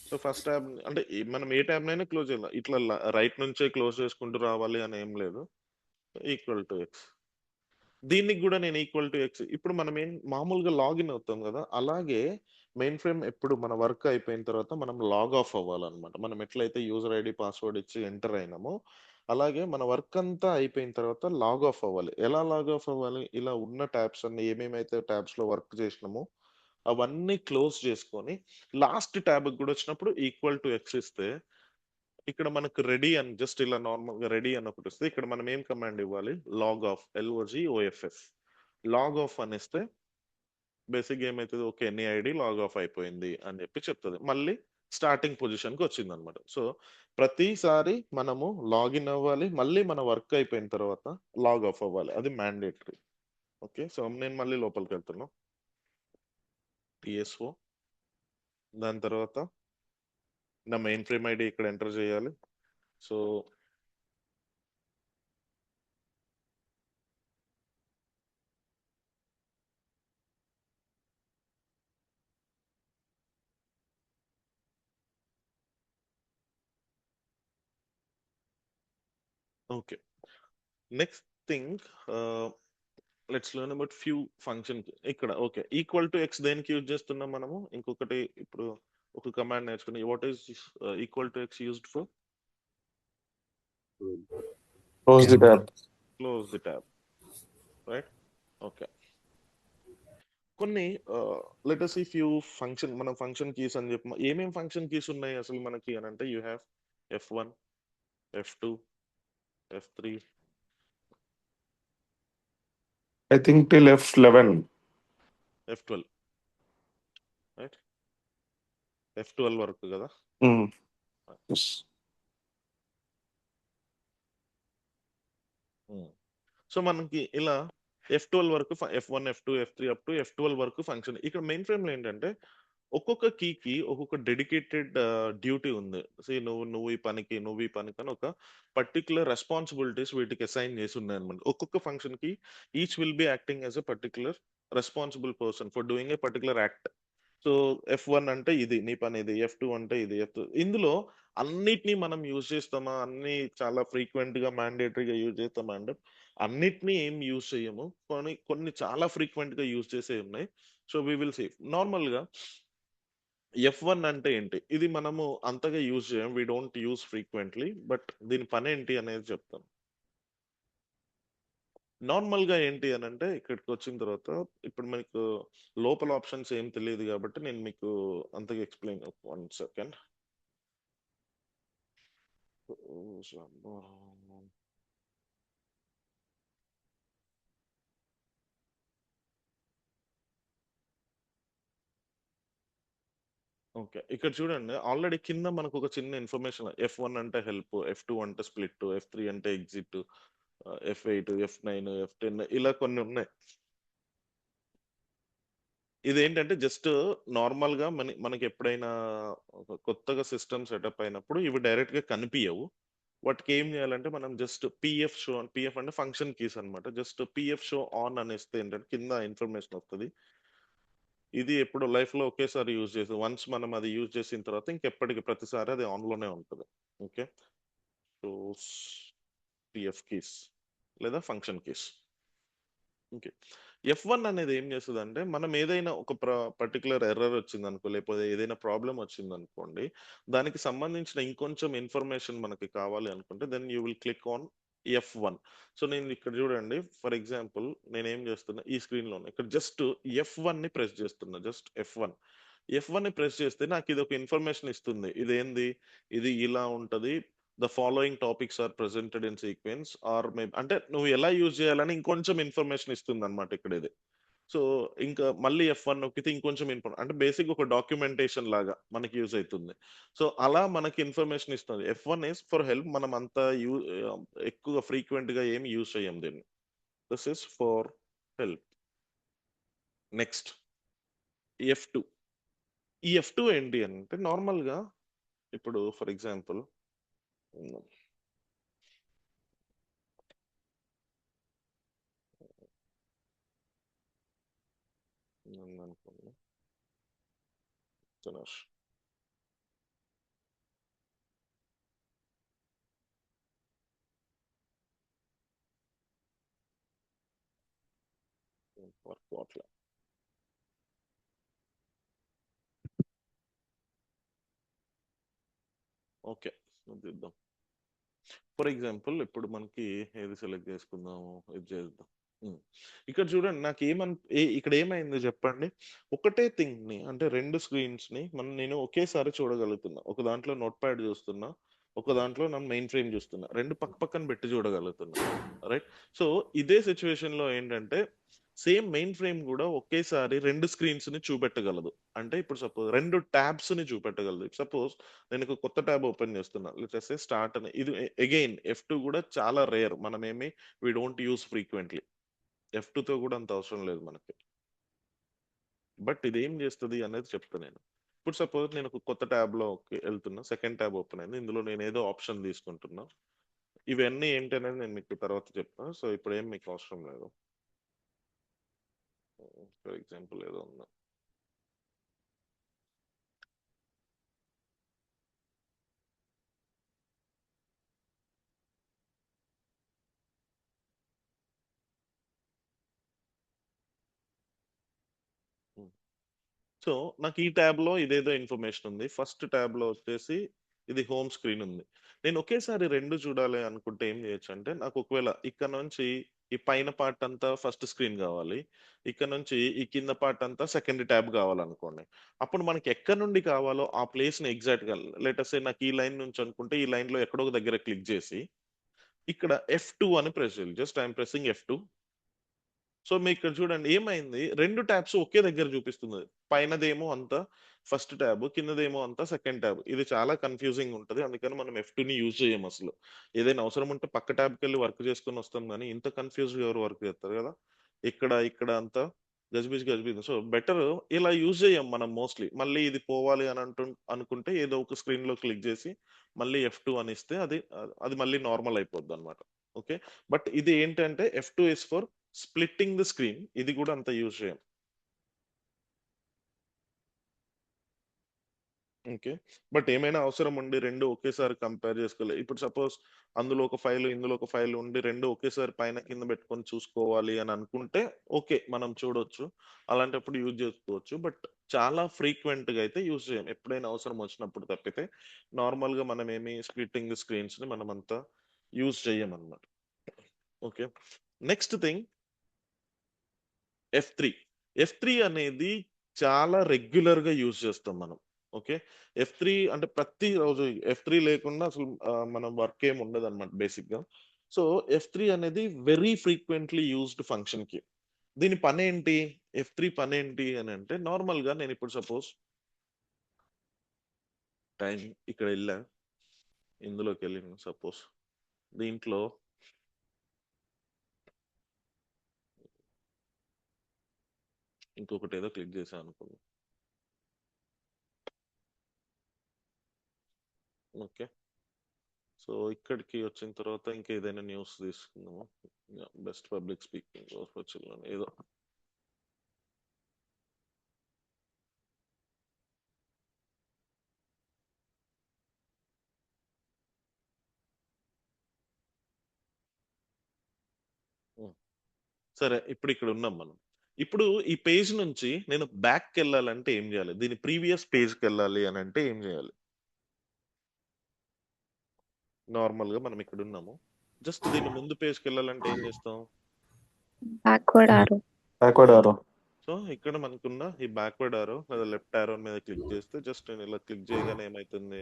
సో ఫస్ట్ ట్యాబ్ అంటే మనం ఏ ట్యాబ్ నైనా క్లోజ్ చేయాలి. ఇట్లా రైట్ నుంచే క్లోజ్ చేసుకుంటూ రావాలి అని ఏం లేదు. Equal to X. దీనికి కూడా నేను ఈక్వల్ టు ఎక్స్. ఇప్పుడు మనం ఏం మామూలుగా లాగిన్ అవుతాం కదా. అలాగే మెయిన్ ఫ్రేమ్ ఎప్పుడు మన వర్క్ అయిపోయిన తర్వాత మనం లాగ్ ఆఫ్ అవ్వాలన్నమాట. మనం ఎట్లయితే యూజర్ ఐడి పాస్వర్డ్ ఇచ్చి ఎంటర్ అయినామో అలాగే మన వర్క్ అంతా అయిపోయిన తర్వాత లాగ్ ఆఫ్ అవ్వాలి. ఎలా లాగ్ ఆఫ్ అవ్వాలి? ఇలా ఉన్న ట్యాబ్స్ అన్ని ఏమేమైతే ట్యాబ్స్ లో వర్క్ చేసినామో అవన్నీ క్లోజ్ చేసుకొని లాస్ట్ ట్యాబ్ కూడా వచ్చినప్పుడు ఈక్వల్ టు ఎక్స్ ఇస్తే ఇక్కడ మనకు రెడీ అని జస్ట్ ఇలా నార్మల్ గా రెడీ అని ఒకటి వస్తుంది. ఇక్కడ మనం ఏం కమాండ్ ఇవ్వాలి? Log off LOGOFF. Log off అనేస్తే బేసిక్ ఏమైతుంది? ఓకే నీ ఐడి లాగ్ ఆఫ్ అయిపోయింది అని చెప్పి చెప్తుంది. మళ్ళీ స్టార్టింగ్ పొజిషన్ కి వచ్చింది అనమాట. సో ప్రతిసారి మనము లాగిన్ అవ్వాలి. మళ్ళీ మన వర్క్ అయిపోయిన తర్వాత లాగ్ ఆఫ్ అవ్వాలి. అది మ్యాండేటరీ. ఓకే. సో నేను మళ్ళీ లోపలికి వెళ్తున్నా. TSO దాని తర్వాత నా మెయిన్ ఫ్రేమ్ ఐడి ఇక్కడ ఎంటర్ చేయాలి. So okay. Next thing let's learn about few function. ఇక్కడ ఓకే ఈక్వల్ టు ఎక్స్ దేనికి యూజ్ చేస్తున్నాం మనము? ఇంకొకటి ఇప్పుడు ఒక కమాండ్ నేర్చుకుని what is equal to X used for? Close the tab. Close the tab. Right. Okay. కొన్ని లెట్ సీ ఫ్యూ ఫంక్షన్ మనం ఫంక్షన్ కీస్ అని చెప్పి ఏమేం ఫంక్షన్ కీస్ ఉన్నాయి అసలు మనకి అని అంటే you have F1 F2 F3 I think till F11. F12. Right. F12 వరకు కదా. Mm. Yes. సో మనకి ఇలా F12 వరకు F1, F2, F3 up to F12 వరకు ఫంక్షన్. ఇక్కడ మెయిన్ ఫ్రేమ్‌లో ఏంటంటే ఒక్కొక్క కీకి ఒక్కొక్క డెడికేటెడ్ డ్యూటీ ఉంది. నువ్వు ఈ పనికి, నువ్వు ఈ పనికని ఒక పర్టిక్యులర్ రెస్పాన్సిబిలిటీస్ వీటికి అసైన్ చేసి ఉన్నాయన్నమాట. ఒక్కొక్క ఫంక్షన్‌కి each will be acting as a particular responsible person for doing a particular act. So F1 అంటే ఇది నీ పని ఇది. F2 అంటే ఇది. ఇందులో అన్నిటిని మనం యూజ్ చేస్తామా? అన్నీ చాలా ఫ్రీక్వెంట్‌గా మ్యాండేటరీగా యూజ్ చేస్తామా అంటే అన్నిటిని ఏం యూజ్ చేయము. కొన్ని కొన్ని చాలా ఫ్రీక్వెంట్‌గా యూజ్ చేసేవి ఉన్నాయి. So we will see. నార్మల్‌గా F1 అంటే ఏంటి? ఇది మనము అంతగా యూజ్ చేయం. We don't use frequently. But దీని పనేంటి అనేది చెప్తాను. నార్మల్‌గా ఏంటి అనంటే ఇక్కడికొచ్చిన తర్వాత ఇప్పుడు మీకు లోపల ఆప్షన్స్ ఏం తెలీదు గాబట్టి నేను మీకు అంతగా ఎక్స్‌ప్లెయిన్ 1 సెకండ్. ఓకే. ఇక్కడ చూడండి ఆల్రెడీ కింద మనకొక చిన్న ఇన్ఫర్మేషన్ F1 అంటే హెల్ప్, F2 అంటే స్ప్లిట్, F3 అంటే ఎగ్జిట్, F8, F9, F10 ఇలా కొన్ని ఉన్నాయి. ఇదేంటంటే జస్ట్ నార్మల్‌గా మనకెప్పుడైనా ఒక కొత్తగా సిస్టమ్ సెటప్ అయినప్పుడు ఇవి డైరెక్ట్‌గా కనిపియవు. వాటికి ఏం చేయాలంటే మనం జస్ట్ పీఎఫ్ అంటే ఫంక్షన్ కీస్ అన్నమాట. జస్ట్ పీఎఫ్ షో ఆన్ అనేస్తే ఏంటంటే కింద ఇన్ఫర్మేషన్ వస్తది. ఇది ఎప్పుడు లైఫ్‌లో ఒకేసారి యూజ్ చేసి వన్స్ మనం అది యూజ్ చేసిన తర్వాత ఇంకెప్పటికి ప్రతిసారి అది ఆన్‌లోనే ఉంటది. ఓకే. షోస్ పీఎఫ్ కీస్ లేదా ఫంక్షన్ కీస్. ఓకే. F1 అనేది ఏం చేస్తదంటే, మనం ఏదైనా ఒక పర్టిక్యులర్ ఎర్రర్ వచ్చిందనుకో, లేకపోతే ఏదైనా ప్రాబ్లమ్ వచ్చిందనుకోండి, దానికి సంబంధించిన ఇంకొంచెం ఇన్ఫర్మేషన్ మనకి కావాలి అనుకుంటే, then you will click on F1. So, నేను ఇక్కడ చూడండి ఫర్ ఎగ్జాంపుల్ నేనేం చేస్తున్నా ఈ స్క్రీన్‌లోనే ఇక్కడ జస్ట్ F1ని ప్రెస్ చేస్తున్నా. Just F1. F1ని ప్రెస్ చేస్తే నాకిదొక ఇన్ఫర్మేషన్ ఇస్తుంది. ఇదేంది? ఇది ఇలా ఉంటది. The following topics are presented in sequence or అంటే నువ్వు ఎలా యూజ్ చేయాలని ఇంకొంచెం ఇన్ఫర్మేషన్ ఇస్తుందన్నమాట ఇక్కడ ఇది. సో, ఇంకా మళ్ళీ F1 నొక్కితే ఇంకొంచెం అంటే బేసిక్‌గా ఒక డాక్యుమెంటేషన్ లాగా మనకి యూజ్ అయితుంది. సో, అలా మనకి ఇన్ఫర్మేషన్ ఇస్తుంది. F1 is for help. మనం అంత ఎక్కువగా ఫ్రీక్వెంట్‌గా ఏమి యూజ్ చేయం దీన్ని. This is for help. Next F2. ఈ F2 ఏంటి అంటే నార్మల్‌గా ఇప్పుడు ఫర్ ఎగ్జాంపుల్ ఉందనుకోండి. ఒక్క వర్క్ అవ్వట్లే. ఓకే. చూద్దాం. ఫర్ ఎగ్జాంపుల్ ఇప్పుడు మనకి ఏది సెలెక్ట్ చేసుకుందాము? ఇది చేద్దాం. హ్మ్. ఇక్కడ చూడండి ఇక్కడ ఏమైందో చెప్పండి? ఒకటే థింగ్‌ని అంటే 2 స్క్రీన్స్‌ని నేను ఒకేసారి చూడగలుగుతున్నా. ఒక దాంట్లో నోట్‌ప్యాడ్ చూస్తున్నా. ఒక దాంట్లో నా మెయిన్ ఫ్రేమ్ చూస్తున్నా. 2 పక్క పక్కన పెట్టి చూడగలుగుతున్నా. రైట్? సో, ఇదే సిట్యుయేషన్‌లో ఏంటంటే సేమ్ మెయిన్ ఫ్రేమ్ గూడా ఒకేసారి 2 స్క్రీన్స్‌ని చూపెట్టగలదు. అంటే ఇప్పుడు సపోజ్ 2 టాబ్స్‌ని చూపెట్టగలదు. సపోజ్ నేనొక కొత్త టాబ్ ఓపెన్ చేస్తున్నా. లెట్ సే స్టార్ట్ అని. ఇది అగైన్ F2 గూడా చాలా రేర్. మనమేమి వి డోంట్ యూజ్ ఫ్రీక్వెంట్‌లీ. F2తో గూడా అంత అవసరం లేదు మనకి. బట్ ఇదేం చేస్తది అనేది చెప్తా నేను. ఇప్పుడు సపోజ్ నేనొక కొత్త టాబ్‌లోకి ఎళ్తున్నా. సెకండ్ టాబ్ ఓపెన్ అయింది. ఇందులో నేనేదో ఆప్షన్ తీసుకుంటున్నా. ఇవన్నీ ఏంటనేది నేను మీకు తర్వాత చెప్తా. సో, ఇప్పుడేం మీకు అవసరం లేదు. ఫర్ ఎగ్జాంపుల్ ఏదో ఉందా? హ్మ్. సో, నాకు ఈ ట్యాబ్‌లో ఇదేదో ఇన్ఫర్మేషన్ ఉంది. ఫస్ట్ ట్యాబ్‌లో వచ్చేసి ఇది హోమ్ స్క్రీన్ ఉంది. నేను ఒకేసారి 2 చూడాలి అనుకుంటే ఏం చేయొచ్చంటే, నాకు ఒకవేళ ఇక్కడ నుంచి ఈ పైన పార్ట్ అంతా ఫస్ట్ స్క్రీన్ కావాలి. ఇక్కడ నుంచి ఈ కింద పార్ట్ అంతా సెకండ్ ట్యాబ్ కావాలనుకోండి. అప్పుడు మనకి ఎక్కడి నుండి కావాలో ఆ ప్లేస్‌ని ఎగ్జాక్ట్‌గా లెట్ అస్ సే నాకు ఈ లైన్ నుంచి అనుకుంటే, ఈ లైన్‌లో ఎక్కడో ఒక దగ్గర క్లిక్ చేసి, ఇక్కడ F2 అని ప్రెస్ చేయాలి. Just I am pressing F2. So, మీకిక్కడ చూడండి ఏమైంది 2 టాబ్స్ ఒకే దగ్గర చూపిస్తుంది. పైనదేమో అంతా ఫస్ట్ టాబ్, కిందదేమో అంతా సెకండ్ టాబ్. ఇది చాలా కన్‌ఫ్యూజింగ్ ఉంటది. అందుకని మనం F2ని యూజ్ చేయమసలు. ఏదైనా అవసరం ఉంటే పక్క టాబ్‌కెళ్ళి వర్క్ చేసుకొనొస్తాం గానీ, ఇంత కన్‌ఫ్యూజ్డ్‌గా ఎవరు వర్క్ చేస్తారు గదా! ఇక్కడ అంతా గజిబిజి. సో బెటర్ ఇలా యూజ్ చేయం మనం మోస్ట్లీ. మళ్ళీ ఇది పోవాలి అని అనుకుంటే ఏదో ఒక స్క్రీన్ లో క్లిక్ చేసి మళ్ళీ F2 అని ఇస్తే అది మళ్ళీ నార్మల్ అయిపోద్ది అనమాట. ఓకే, బట్ ఇది ఏంటంటే F2 is for splitting the screen. ఇది కూడా అంత యూజ్ చేయం. ఓకే, బట్ ఏమైనా అవసరం ఉండి రెండు ఒకేసారి కంపేర్ చేసుకోవాలి. ఇప్పుడు సపోజ్ అందులో ఒక ఫైల్ ఇందులో ఒక ఫైల్ ఉండి రెండు ఒకేసారి పైన కింద పెట్టుకొని చూసుకోవాలి అని అనుకుంటే ఓకే, మనం చూడొచ్చు. అలాంటప్పుడు యూజ్ చేసుకోవచ్చు. బట్ చాలా ఫ్రీక్వెంట్ గా అయితే యూజ్ చేయం. ఎప్పుడైనా అవసరం వచ్చినప్పుడు తప్పితే నార్మల్ గా మనం ఏమి స్ప్లిట్టింగ్ స్క్రీన్స్ ని మనం అంతా యూజ్ చేయం అన్నమాట. ఓకే, నెక్స్ట్ థింగ్ F3 అనేది చాలా రెగ్యులర్ గా యూజ్ చేస్తాం మనం. ఓకే, F3 అంటే ప్రతి రోజు F3 లేకుండా అసలు మనం వర్క్ ఏమి ఉండదు అనమాట బేసిక్ గా. సో F3 అనేది వెరీ ఫ్రీక్వెంట్లీ యూజ్డ్ ఫంక్షన్ కి. దీని పని ఏంటి? F3 పని ఏంటి అని అంటే నార్మల్ గా నేను ఇప్పుడు సపోజ్ టైం ఇక్కడ వెళ్ళా, ఇందులోకి వెళ్ళిన సపోజ్ దీంట్లో ఇంకొకటి ఏదో క్లిక్ చేశాను అనుకోండి. ఓకే, సో ఇక్కడికి వచ్చిన తర్వాత ఇంకా ఏదైనా న్యూస్ తీసుకుందాము. బెస్ట్ పబ్లిక్ స్పీకింగ్ ఏదో. సరే, ఇప్పుడు ఇక్కడ ఉన్నాం మనం. ఇప్పుడు ఈ పేజ్ నుంచి నేను బ్యాక్ వెళ్ళాలంటే ఏం చేయాలి? దీని ప్రీవియస్ పేజ్కి వెళ్ళాలి అని అంటే ఏం చేయాలి? నార్మల్ గా మనం ఇక్కడ ఉన్నాము. జస్ట్ దీని ముందు పేజ్కి వెళ్ళాలంటే ఏం చేస్తాం? బ్యాక్వర్డ్ ఆరో. బ్యాక్వర్డ్ ఆరో. సో ఇక్కడ మనకున్న ఈ బ్యాక్వర్డ్ ఆరో లేదా లెఫ్ట్ ఆరో మీద క్లిక్ చేస్తే జస్ట్ నేను ఇలా క్లిక్ చేయగానే ఏమైతుంది?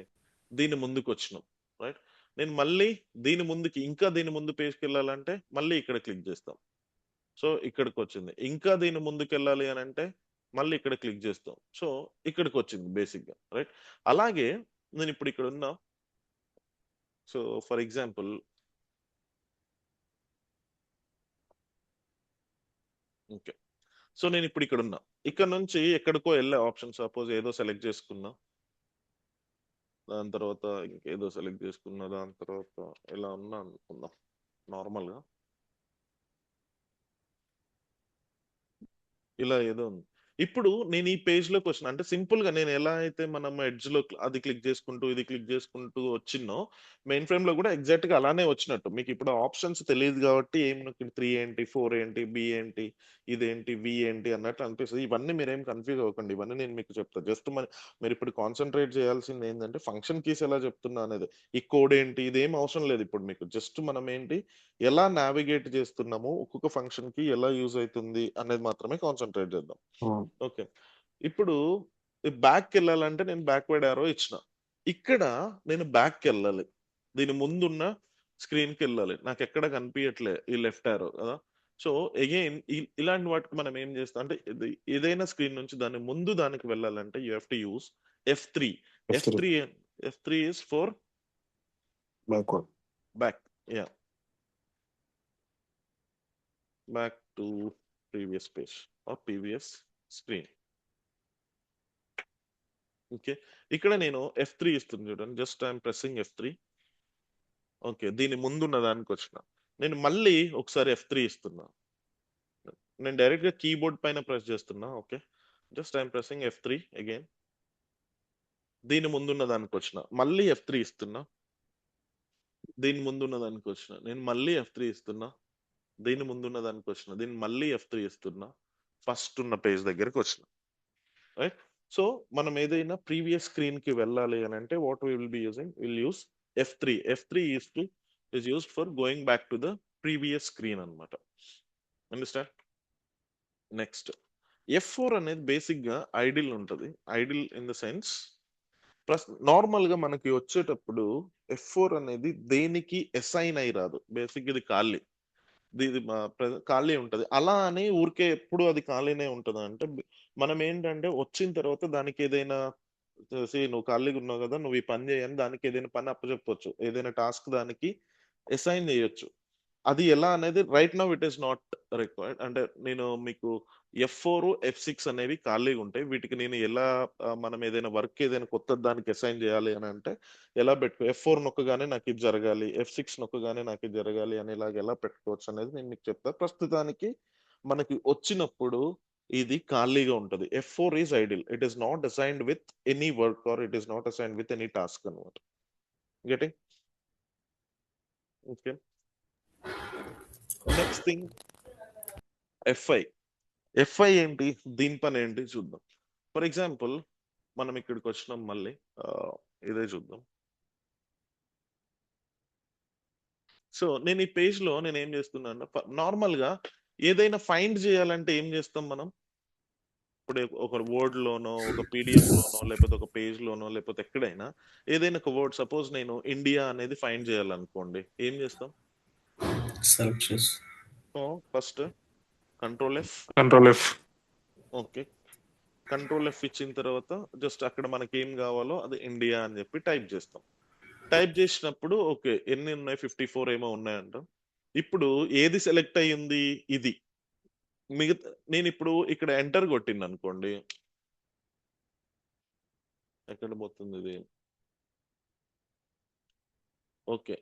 దీని ముందుకు వచ్చినాం, రైట్? నేను మళ్ళీ దీని ముందుకి ఇంకా దీని ముందు పేజ్కి వెళ్ళాలంటే మళ్ళీ ఇక్కడ క్లిక్ చేస్తాం. సో ఇక్కడికి వచ్చింది. ఇంకా దీని ముందుకు వెళ్ళాలి అని అంటే మళ్ళీ ఇక్కడ క్లిక్ చేస్తాం. సో ఇక్కడికి వచ్చింది బేసిక్ గా, రైట్? అలాగే నేను ఇప్పుడు ఇక్కడ ఉన్నా. So for example okay, so నేను ఇప్పుడు ఇక్కడ ఉన్నా. ఇక్కడ నుంచి ఎక్కడికో వెళ్ళే ఆప్షన్ సపోజ్ ఏదో సెలెక్ట్ చేసుకున్నా, దాని తర్వాత ఇంకేదో సెలెక్ట్ చేసుకున్నా, దాని తర్వాత ఇలా ఉన్నా అనుకుందాం నార్మల్ గా. ఇలా ఏదో ఉంది. ఇప్పుడు నేను ఈ పేజ్ లోకి వచ్చిన అంటే సింపుల్ గా నేను ఎలా అయితే మనం ఎడ్జ్ లో అది క్లిక్ చేసుకుంటూ ఇది క్లిక్ చేసుకుంటూ వచ్చినో మెయిన్ ఫ్రేమ్ లో కూడా ఎగ్జాక్ట్ గా అలానే వచ్చినట్టు. మీకు ఇప్పుడు ఆప్షన్స్ తెలియదు కాబట్టి ఏం 3 ఏంటి, 4 ఏంటి, బి ఏంటి, ఇదేంటి, వి ఏంటి అన్నట్టు అనిపిస్తుంది. ఇవన్నీ మీరేం కన్ఫ్యూజ్ అవ్వకండి. ఇవన్నీ నేను మీకు చెప్తాను. జస్ట్ మీరు ఇప్పుడు కాన్సన్ట్రేట్ చేయాల్సింది ఏంటంటే ఫంక్షన్ కీస్ ఎలా చెప్తున్నా అనేది. ఈ కోడ్ ఏంటి ఇదేం అవసరం లేదు ఇప్పుడు మీకు. జస్ట్ మనం ఏంటి ఎలా నావిగేట్ చేస్తున్నాము, ఒక్కొక్క ఫంక్షన్ కి ఎలా యూజ్ అవుతుంది అనేది మాత్రమే కాన్సన్ట్రేట్ చేద్దాం. ఓకే, ఇప్పుడు బ్యాక్ వెళ్ళాలంటే నేను బ్యాక్వర్డ్ ఆరో ఇచ్చిన. ఇక్కడ నేను బ్యాక్ వెళ్ళాలి, దీని ముందున్న స్క్రీన్ కి వెళ్ళాలి. నాకు ఎక్కడ కనిపించట్లే ఈ లెఫ్ట్ ఆరో కదా. సో అగైన్ ఇలాంటి వాటికి మనం ఏం చేస్తాం అంటే ఏదైనా స్క్రీన్ నుంచి దాని ముందు దానికి వెళ్ళాలంటే you have to use F3. F3 is for back. Yeah, back to previous page or previous screen. Okay, ఇక్కడ నేను F3 ఇస్తుంది చూడండి. Just I'm pressing F3. Okay, దీని ముందున్న దానికి వచ్చిన. నేను మళ్ళీ ఒకసారి F3 ఇస్తున్నా. నేను డైరెక్ట్ గా కీబోర్డ్ పైన ప్రెస్ చేస్తున్నా. Okay, just I'm pressing F3 again. దీని ముందున్న దానికి వచ్చిన, మళ్ళీ F3 ఇస్తున్నా. దీని ముందున్న దానికి వచ్చిన, నేను మళ్ళీ F3 ఇస్తున్నా. దీని ముందున్న దానికి వచ్చిన, దీన్ని మళ్ళీ F3 ఇస్తున్నా. ఫస్ట్ ఉన్న పేజ్ దగ్గరికి వచ్చిన, రైట్? సో మనం ఏదైనా ప్రీవియస్ స్క్రీన్ కి వెళ్ళాలి అని అంటే what we will be using, will use F3. F3 is used for going back to the previous screen అన్నమాట. అండర్స్టాండ్? నెక్స్ట్ F4 అనేది బేసిక్ గా ఐడిల్ ఉంటది. Idle in the sense plus normal గా మనకి వచ్చేటప్పుడు F4 అనేది దేనికి అసైన్ అయి రాదు. బేసిక్ ఇది ఖాళీ, ఇది ఖాళీ ఉంటది. అలా అని ఊరికే ఎప్పుడు అది ఖాళీనే ఉంటది అంటే మనం ఏంటంటే వచ్చిన తర్వాత దానికి ఏదైనా నువ్వు ఖాళీగా ఉన్నావు కదా, నువ్వు ఈ పని చేయని దానికి ఏదైనా పని అప్పచెప్పొచ్చు, ఏదైనా టాస్క్ దానికి అసైన్ చేయొచ్చు. అది ఎలా అనేది right now it is not required. అంటే నేను మీకు F4, F6 అనేవి ఖాళీగా ఉంటాయి. వీటికి నేను ఎలా మనం ఏదైనా వర్క్ ఏదైనా కొత్తది దానికి అసైన్ చేయాలి అని అంటే ఎలా F4 నొక్కగానే నాకు ఇది జరగాలి, F6 నొక్కగానే నాకు ఇది జరగాలి అనేలాగా ఎలా పెట్టుకోవచ్చు అనేది నేను మీకు చెప్తా. ప్రస్తుతానికి మనకి వచ్చినప్పుడు ఇది ఖాళీగా ఉంటది. F4 is idle. It is not assigned with any work or it is not assigned with any task అన్నమాట. Getting? Okay. Next thing F5. F5 ఏంటి? దీని పని ఏంటి చూద్దాం. ఫర్ ఎగ్జాంపుల్ మనం ఇక్కడికి వచ్చినాం మళ్ళీ ఇదే చూద్దాం. సో నేను ఈ పేజ్ లో నేను ఏం చేస్తున్నాను, నార్మల్ గా ఏదైనా ఫైండ్ చేయాలంటే ఏం చేస్తాం మనం? ఇప్పుడు ఒక వర్డ్ లోనో ఒక పీడిఎఫ్ లోనో లేకపోతే ఒక పేజ్ లోనో లేకపోతే ఎక్కడైనా ఏదైనా ఒక వర్డ్, సపోజ్ నేను ఇండియా అనేది ఫైండ్ చేయాలనుకోండి, ఏం చేస్తాం? సెలెక్ట్ చేసి first control F. Okay, control F ఇచ్చిన తర్వాత జస్ట్ అక్కడ మనకి ఏం కావాలో అది ఇండియా అని చెప్పి టైప్ చేస్తాం. టైప్ చేసినప్పుడు ఓకే ఎన్ని ఉన్నాయి, 54 ఏమో ఉన్నాయంట. ఇప్పుడు ఏది సెలెక్ట్ అయ్యింది? ఇది. మిగతా నేను ఇప్పుడు ఇక్కడ ఎంటర్ కొట్టింది అనుకోండి, ఎక్కడ పోతుంది ఇది? ఓకే,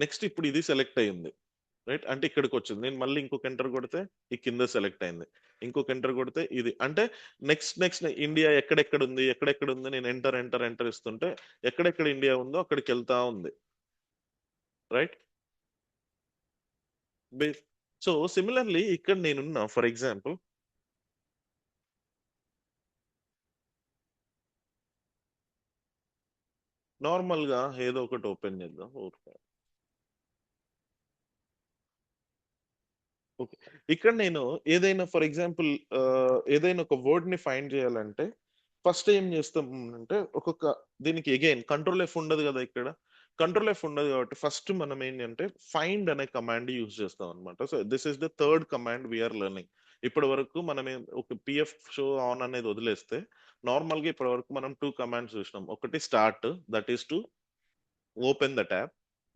నెక్స్ట్ ఇప్పుడు ఇది సెలెక్ట్ అయ్యింది, రైట్? అంటే ఇక్కడికి వచ్చింది. నేను మళ్ళీ ఇంకొక ఎంటర్ కొడితే ఈ కింద సెలెక్ట్ అయింది, ఇంకొక ఎంటర్ కొడితే ఇది. అంటే నెక్స్ట్ ఇండియా ఎక్కడెక్కడ ఉంది, ఎక్కడెక్కడ ఉంది, నేను ఎంటర్ ఇస్తుంటే ఎక్కడెక్కడ ఇండియా ఉందో అక్కడికి వెళ్తా ఉంది, రైట్? సో సిమిలర్లీ ఇక్కడ నేనున్నా, ఫర్ ఎగ్జాంపుల్ నార్మల్ గా ఏదో ఒకటి ఓపెన్ చేద్దాం. ఓకే, ఇక్కడ నేను ఏదైనా ఫర్ ఎగ్జాంపుల్ ఏదైనా ఒక వర్డ్ ని ఫైండ్ చేయాలంటే ఫస్ట్ ఏం చేస్తాం అంటే ఒక్కొక్క దీనికి అగైన్ కంట్రోల్ F ఉండదు కదా, ఇక్కడ కంట్రోల్ F ఉండదు కాబట్టి ఫస్ట్ మనం ఏంటంటే ఫైండ్ అనే కమాండ్ యూజ్ చేస్తాం అనమాట. So this is the third command we are learning. ఇప్పటి వరకు మనం ఒక పిఎఫ్ షో ఆన్ అనేది వదిలేస్తే నార్మల్ గా ఇప్పటి వరకు మనం 2 కమాండ్స్ చూసినాం. ఒకటి start, that is to open the tab.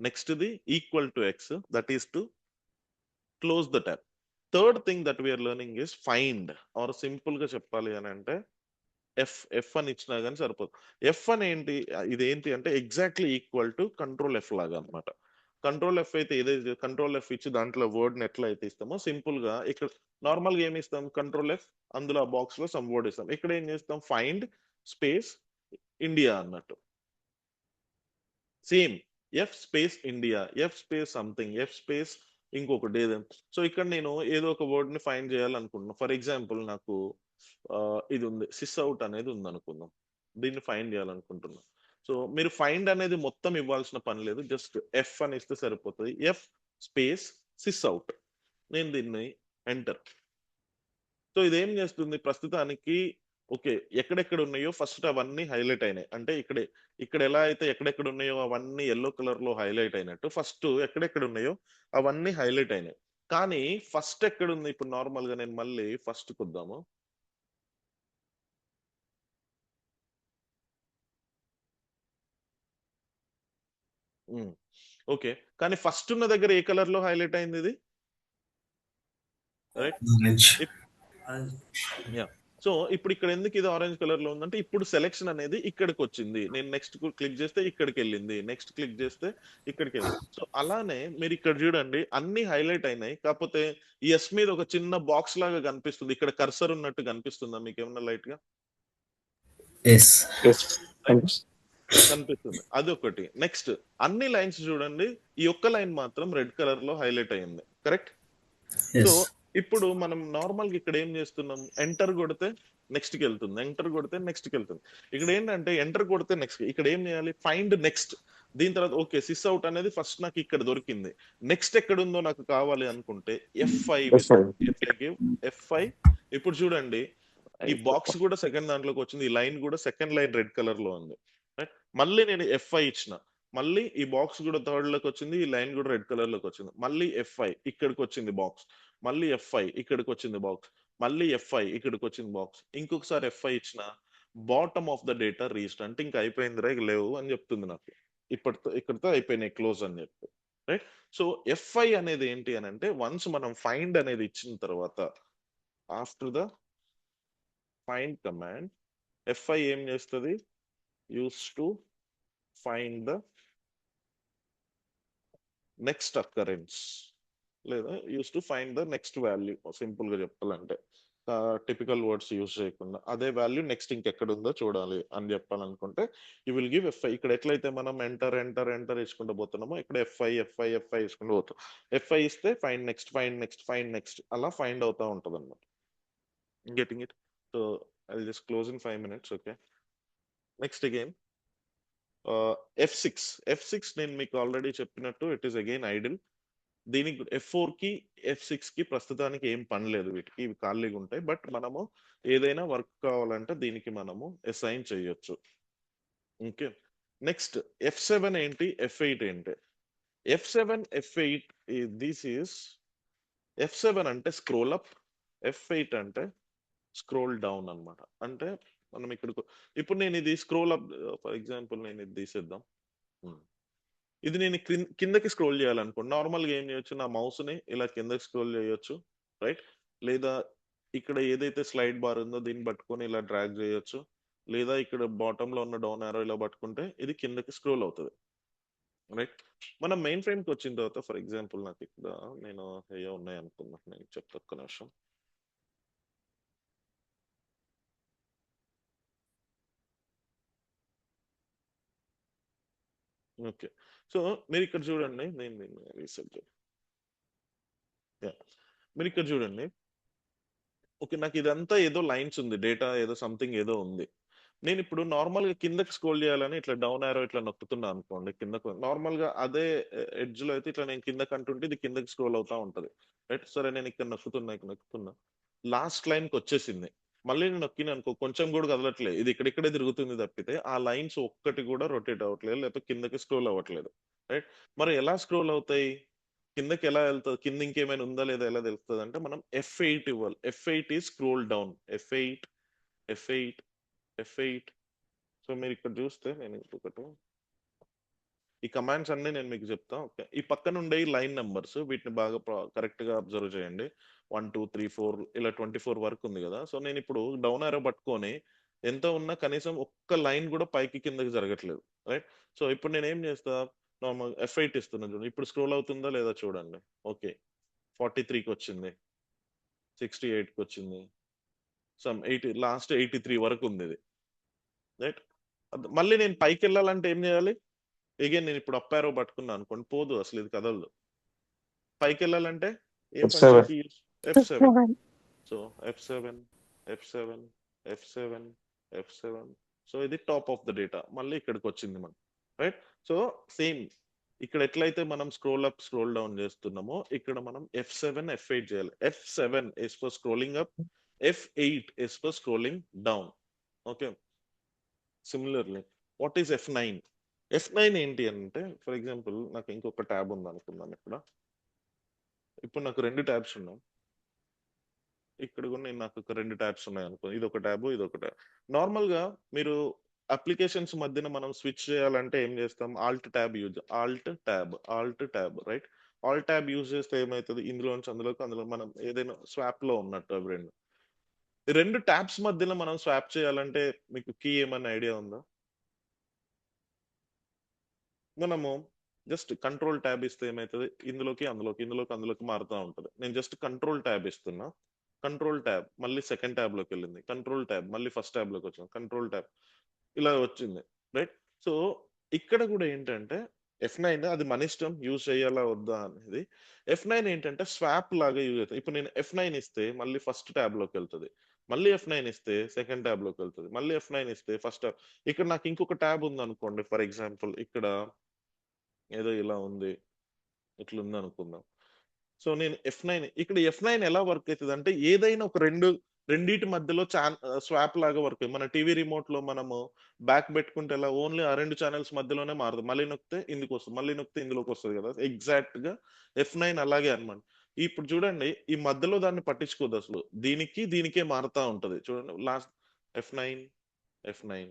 Next the equal to X, that is to close the tab. Third thing that we are learning is find, or simple గా చెప్పాలి అని అంటే ఎఫ్ అని ఇచ్చినా కానీ సరిపోదు. ఎఫ్ అని ఏంటి, ఇదేంటి అంటే exactly equal to control F లాగా అనమాట. కంట్రోల్ F అయితే ఏదైతే కంట్రోల్ F ఇచ్చి దాంట్లో వర్డ్ ని ఎట్లా అయితే ఇస్తామో సింపుల్ గా ఇక్కడ నార్మల్ గా ఏమి ఇస్తాం, కంట్రోల్ F అందులో ఆ బాక్స్ లో సమ్ వర్డ్ ఇస్తాం. ఇక్కడ ఏం చేస్తాం, ఫైండ్ స్పేస్ ఇండియా అన్నట్టు. Same F space India, F space something, F space ఇంకొకటి ఏదైనా. సో ఇక్కడ నేను ఏదో ఒక వర్డ్ ని ఫైండ్ చేయాలనుకుంటున్నాను. ఫర్ ఎగ్జాంపుల్ నాకు ఇది ఉంది, సిస్ అవుట్ అనేది ఉంది అనుకుందాం. దీన్ని ఫైండ్ చేయాలనుకుంటున్నాను. సో మీరు ఫైండ్ అనేది మొత్తం ఇవ్వాల్సిన పని లేదు, జస్ట్ ఎఫ్ అని ఇస్తే సరిపోతుంది. F space sys out. నేను దీన్ని ఎంటర్. సో ఇదేం చేస్తుంది ప్రస్తుతానికి, ఓకే ఎక్కడెక్కడ ఉన్నాయో ఫస్ట్ అవన్నీ హైలైట్ అయినాయి. అంటే ఇక్కడ ఎలా అయితే ఎక్కడెక్కడ ఉన్నాయో అవన్నీ ఎల్లో కలర్ లో హైలైట్ అయినట్టు ఫస్ట్ ఎక్కడెక్కడ ఉన్నాయో అవన్నీ హైలైట్ అయినాయి. కానీ ఫస్ట్ ఎక్కడుంది, ఇప్పుడు నార్మల్ గా నేను మళ్ళీ ఫస్ట్ కొద్దాము. ఓకే, కానీ ఫస్ట్ ఉన్న దగ్గర ఏ కలర్ లో హైలైట్ అయింది ఇది, రైట్? ఆరెంజ్. యా. సో ఇప్పుడు ఇక్కడ ఎందుకు ఇది ఆరెంజ్ కలర్ లో ఉందంటే ఇప్పుడు సెలెక్షన్ అనేది ఇక్కడికి వచ్చింది. నేను నెక్స్ట్ క్లిక్ చేస్తే ఇక్కడికి వెళ్ళింది, నెక్స్ట్ క్లిక్ చేస్తే ఇక్కడికి వెళ్ళింది. సో అలానే మీరు ఇక్కడ చూడండి అన్ని హైలైట్ అయినాయి, కాకపోతే ఈ ఎస్ మీద ఒక చిన్న బాక్స్ లాగా కనిపిస్తుంది. ఇక్కడ కర్సర్ ఉన్నట్టు కనిపిస్తుందా మీకు ఏమన్నా లైట్ గా? ఎస్. కనిపిస్తుంది, అదొకటి. నెక్స్ట్ అన్ని లైన్స్ చూడండి, ఈ ఒక్క లైన్ మాత్రం రెడ్ కలర్ లో హైలైట్ అయింది, కరెక్ట్? So yes. ఇప్పుడు మనం నార్మల్ గా ఇక్కడ ఏం చేస్తున్నాం, ఎంటర్ కొడితే నెక్స్ట్ కి వెళ్తుంది, ఎంటర్ కొడితే నెక్స్ట్ కి వెళ్తుంది. ఇక్కడ ఏంటంటే ఎంటర్ కొడితే నెక్స్ట్, ఇక్కడ ఏం చేయాలి, ఫైండ్ నెక్స్ట్. దీని తర్వాత ఓకే సిస్ అవుట్ అనేది ఫస్ట్ నాకు ఇక్కడ దొరికింది, నెక్స్ట్ ఎక్కడ ఉందో నాకు కావాలి అనుకుంటే F5. ఇప్పుడు చూడండి ఈ బాక్స్ కూడా సెకండ్ దాంట్లోకి వచ్చింది, ఈ లైన్ కూడా సెకండ్ లైన్ రెడ్ కలర్ లో ఉంది, రైట్? మళ్ళీ నేను F5 ఇచ్చిన, మళ్ళీ ఈ బాక్స్ కూడా థర్డ్ లోకి వచ్చింది, ఈ లైన్ కూడా రెడ్ కలర్ లోకి వచ్చింది. మళ్ళీ F5 ఇక్కడికి వచ్చింది బాక్స్, మళ్ళీ F5 ఇక్కడికి వచ్చింది బాక్స్, మళ్ళీ F5 ఇక్కడికి వచ్చింది బాక్స్, ఇంకొకసారి F5 ఇచ్చిన, bottom of the data reached అంటే ఇంకా అయిపోయిందిరా ఇక లేవు అని చెప్తుంది నాకు. ఇక్కడితో అయిపోయినాయి క్లోజ్ అని చెప్పి. రైట్. సో ఎఫ్ఐ అనేది ఏంటి అని అంటే వన్స్ మనం ఫైండ్ అనేది ఇచ్చిన తర్వాత after the find command FI ఏం చేస్తుంది, use to find the next occurrence లేదా use to find the next value. Simple గా చెప్పాలంటే టిపికల్ వర్డ్స్ యూజ్ చేయకుండా అదే వాల్యూ నెక్స్ట్ ఇంకెక్కడ ఉందో చూడాలి అని చెప్పాలనుకుంటే యూ విల్ గివ్ ఎఫ్ఐ. ఇక్కడ ఎట్లయితే మనం ఎంటర్ ఎంటర్ ఎంటర్ ఇచ్చుకుంటూ పోతున్నామో ఇక్కడ ఎఫ్ఐ ఎఫ్ఐ ఎఫ్ఐ ఇచ్చుకుంటూ పోతాం. ఎఫ్ఐ ఇస్తే find next find next find next అలా ఫైండ్ అవుతా ఉంటుంది అనమాట. Getting it? So I just close in 5 minutes. Okay, next again F6 నేను మీకు ఆల్రెడీ చెప్పినట్టు ఇట్ ఈస్ అగైన్ ఐడిల్. దీనికి F4 కి F6 కి ప్రస్తుతానికి ఏం పని లేదు, వీటికి ఇవి ఖాళీగా ఉంటాయి. బట్ మనము ఏదైనా వర్క్ కావాలంటే దీనికి మనము అసైన్ చేయొచ్చు. ఓకే, నెక్స్ట్ F7 ఏంటి, F8 ఏంటి? F7 F8 this is F7 అంటే స్క్రోల్ అప్, F8 అంటే స్క్రోల్ డౌన్ అన్నమాట. అంటే మనం ఇక్కడ ఇప్పుడు నేను ఇది స్క్రోల్ అప్, ఫర్ ఎగ్జాంపుల్ నేను ఇది తీసేద్దాం. ఇది నేను కిందకి స్క్రోల్ చేయాలనుకోండి, నార్మల్గా ఏం చేయొచ్చు, నా మౌస్ని ఇలా కిందకి స్క్రోల్ చేయొచ్చు, రైట్? లేదా ఇక్కడ ఏదైతే స్లైడ్ బార్ ఉందో దీన్ని పట్టుకొని ఇలా డ్రాగ్ చేయొచ్చు, లేదా ఇక్కడ బాటమ్ లో ఉన్న డౌన్ ఆరో ఇలా పట్టుకుంటే ఇది కిందకి స్క్రోల్ అవుతుంది, రైట్? మనం మెయిన్ ఫ్రేమ్కి వచ్చిన తర్వాత ఫర్ ఎగ్జాంపుల్ నాకు ఇక్కడ నేను ఏవో ఉన్నాయి అనుకున్నా, నేను చెప్తా ఒక్క నిమిషం. ఓకే, సో మీరు ఇక్కడ చూడండి, నేను రీసెర్చ్, మీరు ఇక్కడ చూడండి. ఓకే, నాకు ఇదంతా ఏదో లైన్స్ ఉంది, డేటా ఏదో సంథింగ్ ఏదో ఉంది. నేను ఇప్పుడు నార్మల్ గా కిందకి స్క్రోల్ చేయాలని ఇట్లా డౌన్ ఆరో ఇట్లా నొక్కుతున్నా అనుకోండి, కిందకు నార్మల్ గా అదే ఎడ్జ్ లో అయితే ఇట్లా నేను కిందకి అంటుంటే ఇది కిందకి స్క్రోల్ అవుతా ఉంటది, రైట్? సరే నేను ఇక్కడ నొక్కుతున్నా లాస్ట్ లైన్ కి వచ్చేసింది. మళ్ళీ నేను నొక్కిన అనుకో కొంచెం కూడా కదలట్లేదు, ఇది ఇక్కడిక్కడే తిరుగుతుంది తప్పితే ఆ లైన్స్ ఒక్కటి కూడా రొటేట్ అవ్వట్లేదు, లేకపోతే కిందకి స్క్రోల్ అవ్వట్లేదు, రైట్? మరి ఎలా స్క్రోల్ అవుతాయి, కిందకి ఎలా వెళ్తుంది, కింద ఇంకేమైనా ఉందా లేదా ఎలా తెలుస్తుంది అంటే మనం F8 ఇవ్వాలి. F8 ఈ scroll down, F8 F8 F8. So మీరు ఇక్కడ చూస్తే నేను ఇంకొకటి ఈ కమాండ్స్ అన్ని నేను మీకు చెప్తా. ఓకే, ఈ పక్కన ఉండే లైన్ నెంబర్స్ వీటిని బాగా కరెక్ట్ గా అబ్జర్వ్ చేయండి. 1 2 3 4 ఇలా 24 వరకు ఉంది కదా. సో నేను ఇప్పుడు డౌన్ ఆరో పట్టుకొని ఎంత ఉన్నా కనీసం ఒక్క లైన్ కూడా పైకి కిందకి జరగట్లేదు, రైట్? సో ఇప్పుడు నేను ఏం చేస్తా, నార్మల్ F8 ఇస్తున్నాను చూడండి, ఇప్పుడు స్క్రోల్ అవుతుందా లేదా చూడండి. ఓకే, 43కి వచ్చింది, 68కి వచ్చింది, సమ్ 80, లాస్ట్ 83 వరకు ఉంది ఇది, రైట్? మళ్ళీ నేను పైకి వెళ్ళాలంటే ఏం చేయాలి, అగైన్ నేను ఇప్పుడు అప్ ఆరో పట్టుకున్నాను అనుకోండి, పోదు అసలు, ఇది కదలదు. పైకి వెళ్ళాలంటే ఏం F7. ఫంక్షన్ కి use, F7. F7. So F7 F7 F7 F7. So ఇది టాప్ ఆఫ్ ద డేటా, మళ్ళీ ఇక్కడికి వచ్చింది మనం, రైట్? సో సేమ్ ఇక్కడ ఎట్లయితే మనం స్క్రోల్ అప్ స్క్రోల్ డౌన్ చేస్తున్నామో ఇక్కడ మనం F7 F8 చేయాలి. F7 is for scrolling up, F8 is for scrolling down. Okay, similarly what is F9? F9 ఏంటి అంటే ఫర్ ఎగ్జాంపుల్ నాకు ఇంకొక ట్యాబ్ ఉంది అనుకుందాం, ఇప్పుడు నాకు 2 ట్యాబ్స్ ఉన్నాయి, ఇక్కడ కూడా నేను నాకు ఒక 2 ట్యాబ్స్ ఉన్నాయి అనుకో, ఇది ఒక ట్యాబ్ ఇది ఒక ట్యాబ్. నార్మల్ గా మీరు అప్లికేషన్స్ మధ్యన మనం స్విచ్ చేయాలంటే ఏం చేస్తాం, Alt tab, right? Alt tab use చేస్తే ఏమవుతుంది, ఇందులో నుంచి అందులో మనం ఏదైనా స్వాప్ లో ఉన్నట్టు అవి రెండు ట్యాబ్స్ మధ్యలో మనం స్వాప్ చేయాలంటే మీకు కీ ఏమన్నా ఐడియా ఉందా? మనము జస్ట్ కంట్రోల్ ట్యాబ్ ఇస్తే ఏమవుతుంది, ఇందులోకి అందులోకి మారుతూ ఉంటుంది. నేను జస్ట్ కంట్రోల్ ట్యాబ్ ఇస్తున్నా, కంట్రోల్ ట్యాబ్ మళ్ళీ సెకండ్ ట్యాబ్ లోకి వెళ్ళింది, కంట్రోల్ ట్యాబ్ మళ్ళీ ఫస్ట్ ట్యాబ్ లోకి వచ్చింది, కంట్రోల్ ట్యాబ్ ఇలా వచ్చింది, రైట్? సో ఇక్కడ కూడా ఏంటంటే F9 అది మన ఇష్టం యూజ్ చేయాలా వద్దా అనేది. F9 ఏంటంటే స్వాప్ లాగా యూజ్ అవుతుంది. ఇప్పుడు నేను F9 ఇస్తే మళ్ళీ ఫస్ట్ ట్యాబ్ లోకి వెళ్తుంది, మళ్ళీ F9 ఇస్తే సెకండ్ ట్యాబ్ లోకి వెళ్తుంది, మళ్ళీ F9 ఇస్తే ఫస్ట్ ట్యాబ్. ఇక్కడ నాకు ఇంకొక ట్యాబ్ ఉంది అనుకోండి, ఫర్ ఎగ్జాంపుల్ ఇక్కడ ఏదో ఇలా ఉంది, ఇట్లా ఉంది అనుకుందాం. సో నేను ఇక్కడ F9 ఎలా వర్క్ అవుతుంది అంటే ఏదైనా ఒక రెండింటి మధ్యలో స్వాప్ లాగా వర్క్. మన టీవీ రిమోట్ లో మనము బ్యాక్ పెట్టుకుంటే ఎలా ఓన్లీ ఆ 2 ఛానల్స్ మధ్యలోనే మారుతుంది, మళ్ళీ నొక్కితే ఇందుకు వస్తుంది, మళ్ళీ నొక్కితే ఇందులోకి వస్తుంది కదా. ఎగ్జాక్ట్ గా F9 అలాగే అనమాట. ఇప్పుడు చూడండి ఈ మధ్యలో దాన్ని పట్టించుకోదు అసలు, దీనికే మారుతా ఉంటది చూడండి. Last F9 F9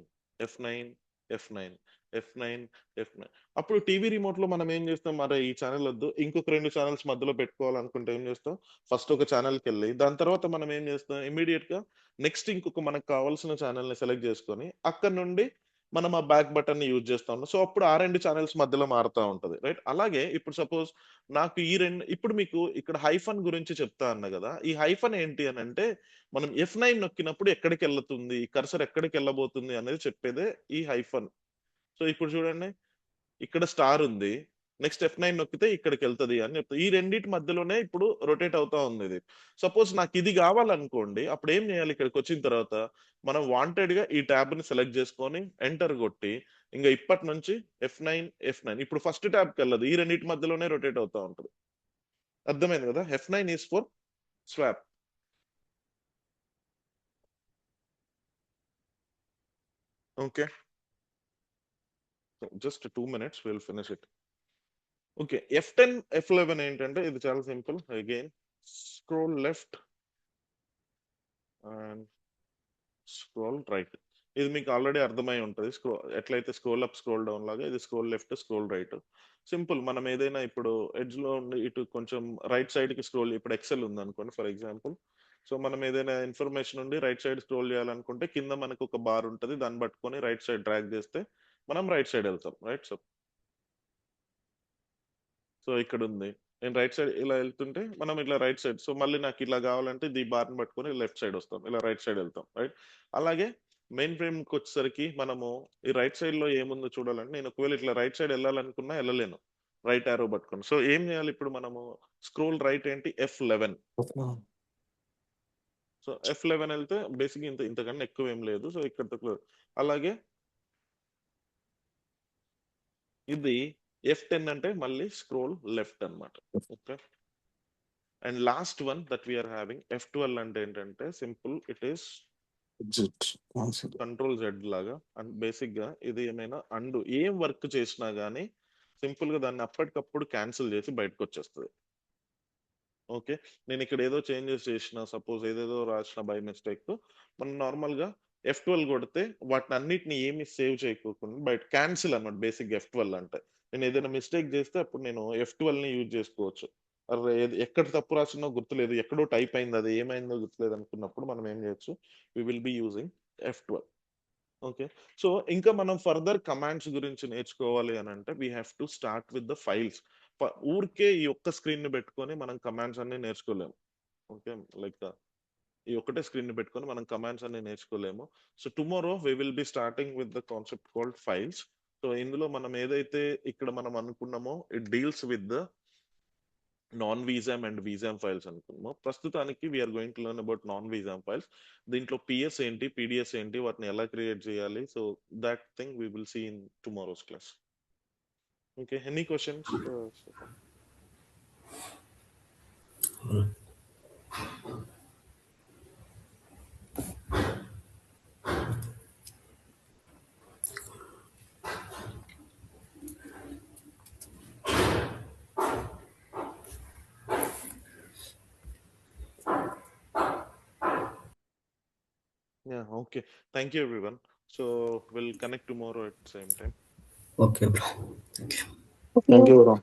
F9 F9 F9, F9. అప్పుడు టీవీ రిమోట్ లో మనం ఏం చేస్తాం, మరి ఈ ఛానల్ వద్దు, ఇంకొక 2 ఛానల్స్ మధ్యలో పెట్టుకోవాలనుకుంటే ఏం చేస్తాం, ఫస్ట్ ఒక ఛానల్కి వెళ్ళి దాని తర్వాత మనం ఏం చేస్తాం, ఇమీడియట్ గా నెక్స్ట్ ఇంకొక మనకు కావాల్సిన ఛానల్ ని సెలెక్ట్ చేసుకొని అక్కడ నుండి మనం ఆ బ్యాక్ బటన్ ని యూజ్ చేస్తాం. సో అప్పుడు ఆ 2 ఛానల్స్ మధ్యలో మారుతా ఉంటది, రైట్? అలాగే ఇప్పుడు సపోజ్ నాకు ఈ 2 ఇప్పుడు మీకు ఇక్కడ హైఫన్ గురించి చెప్తా అన్న కదా, ఈ హైఫన్ ఏంటి అని అంటే మనం F9 నొక్కినప్పుడు ఎక్కడికి వెళ్తుంది, కర్సర్ ఎక్కడికి వెళ్ళబోతుంది అనేది చెప్పేదే ఈ హైఫన్. సో ఇప్పుడు చూడండి, ఇక్కడ స్టార్ ఉంది, నెక్స్ట్ F9 నొక్కితే ఇక్కడికి వెళ్తది అని చెప్తా. ఈ రెండింటి మధ్యలోనే ఇప్పుడు రొటేట్ అవుతా ఉంది ఇది. సపోజ్ నాకు ఇది కావాలనుకోండి, అప్పుడు ఏం చేయాలి, ఇక్కడికి వచ్చిన తర్వాత మనం వాంటెడ్ గా ఈ ట్యాబ్ ని సెలెక్ట్ చేసుకొని ఎంటర్ కొట్టి ఇంకా ఇప్పటి నుంచి F9 ఇప్పుడు ఫస్ట్ ట్యాబ్ కి వెళ్ళదు, ఈ రెండింటి మధ్యలోనే రొటేట్ అవుతా ఉంటుంది. అర్థమైంది కదా? F9 is for swap. Okay, just 2 minutes, will finish it. Okay, F10, F11 ఏంటంటే ఇది చాలా simple. Again scroll left and scroll right. ఇది మీకు ఆల్రెడీ అర్థమై ఉంటుంది. ఎట్లయితే స్క్రోల్ అప్ స్క్రోల్ డౌన్ లాగా ఇది scroll left scroll right. Simple. మనం ఏదైనా ఇప్పుడు ఎడ్జ్ లో ఉండి ఇటు కొంచెం రైట్ సైడ్ కి స్క్రోల్, ఇప్పుడు ఎక్సెల్ ఉంది అనుకోండి ఫర్ ఎగ్జాంపుల్. సో మనం ఏదైనా ఇన్ఫర్మేషన్ ఉండి రైట్ సైడ్ స్క్రోల్ చేయాలనుకుంటే కింద మనకు ఒక బార్ ఉంటుంది, దాన్ని పట్టుకొని రైట్ సైడ్ డ్రాగ్ చేస్తే మనం రైట్ సైడ్ వెళ్తాం, రైట్? సో ఇక్కడ ఉంది, నేను రైట్ సైడ్ ఇలా వెళ్తుంటే మనం ఇట్లా రైట్ సైడ్. సో మళ్ళీ నాకు ఇలా కావాలంటే ఈ బార్ని పట్టుకొని లెఫ్ట్ సైడ్ వస్తాం, ఇలా రైట్ సైడ్ వెళ్తాం, రైట్? అలాగే మెయిన్ ఫ్రేమ్ కి వచ్చేసరికి మనము ఈ రైట్ సైడ్ లో ఏముందో చూడాలంటే, నేను ఒకవేళ ఇట్లా రైట్ సైడ్ వెళ్ళాలనుకున్నా వెళ్ళలేను, రైట్ ఆరో పట్టుకొని. సో ఏం చేయాలి ఇప్పుడు మనము, స్క్రోల్ రైట్ ఏంటి, F11. సో F11 వెళ్తే బేసిక్ ఇంతకన్నా ఎక్కువ ఏం లేదు. సో ఇక్కడ అలాగే ఇది F10 అంటే మళ్ళీ స్క్రోల్ లెఫ్ట్ అన్నమాట. Okay, and last one that we are having F12 అంటే ఏంటంటే simple, it is control Z లాగా. అండ్ బేసిక్ గా ఇది ఏమైనా అండు ఏం వర్క్ చేసినా గానీ సింపుల్ గా దాన్ని అప్పటికప్పుడు క్యాన్సిల్ చేసి బయటకు వచ్చేస్తుంది. ఓకే, నేను ఇక్కడ ఏదో చేంజెస్ చేసిన, సపోజ్ ఏదేదో రాసిన బై మిస్టేక్, మనం నార్మల్ గా F12 కొడితే వాటిని అన్నిటిని ఏమి సేవ్ చేయకోకుండా బయట క్యాన్సిల్ అన్నమాట. బేసిక్ F12 అంటే నేను ఏదైనా మిస్టేక్ చేస్తే అప్పుడు నేను F12 ని యూజ్ చేసుకోవచ్చు. అరే ఎక్కడ తప్పు రాసినో గుర్తులేదు, ఎక్కడో టైప్ అయింది, అది ఏమైందో గుర్తులేదు అనుకున్నప్పుడు మనం ఏం చేయొచ్చు, we will be using F12. Okay, so ఇంకా మనం ఫర్దర్ కమాండ్స్ గురించి నేర్చుకోవాలి అని అంటే we have to start with the files. ఊరికే ఈ ఒక్క స్క్రీన్ ని పెట్టుకొని మనం కమాండ్స్ అన్ని నేర్చుకోలేము. ఓకే, లైక్ ఈ ఒక్కటే స్క్రీన్ ని పెట్టుకొని మనం కమాండ్స్ అన్ని నేర్చుకోలేము. So tomorrow we will be starting with the concept called files. So ఇందులో మనం ఏదైతే ఇక్కడ మనం అనుకున్నామో it deals with the non VSAM and VSAM files అనుకున్నాము. ప్రస్తుతానికి we're going to learn about non VSAM files. దీంట్లో పిఎస్ ఏంటి, పీడిఎస్ ఏంటి, వాటిని ఎలా క్రియేట్ చేయాలి, so that thing we will see in tomorrow's class. Okay, any questions? Yeah, okay. Thank you, everyone. So we'll connect tomorrow at the same time. Okay, bro. Thank you. Thank you, bro.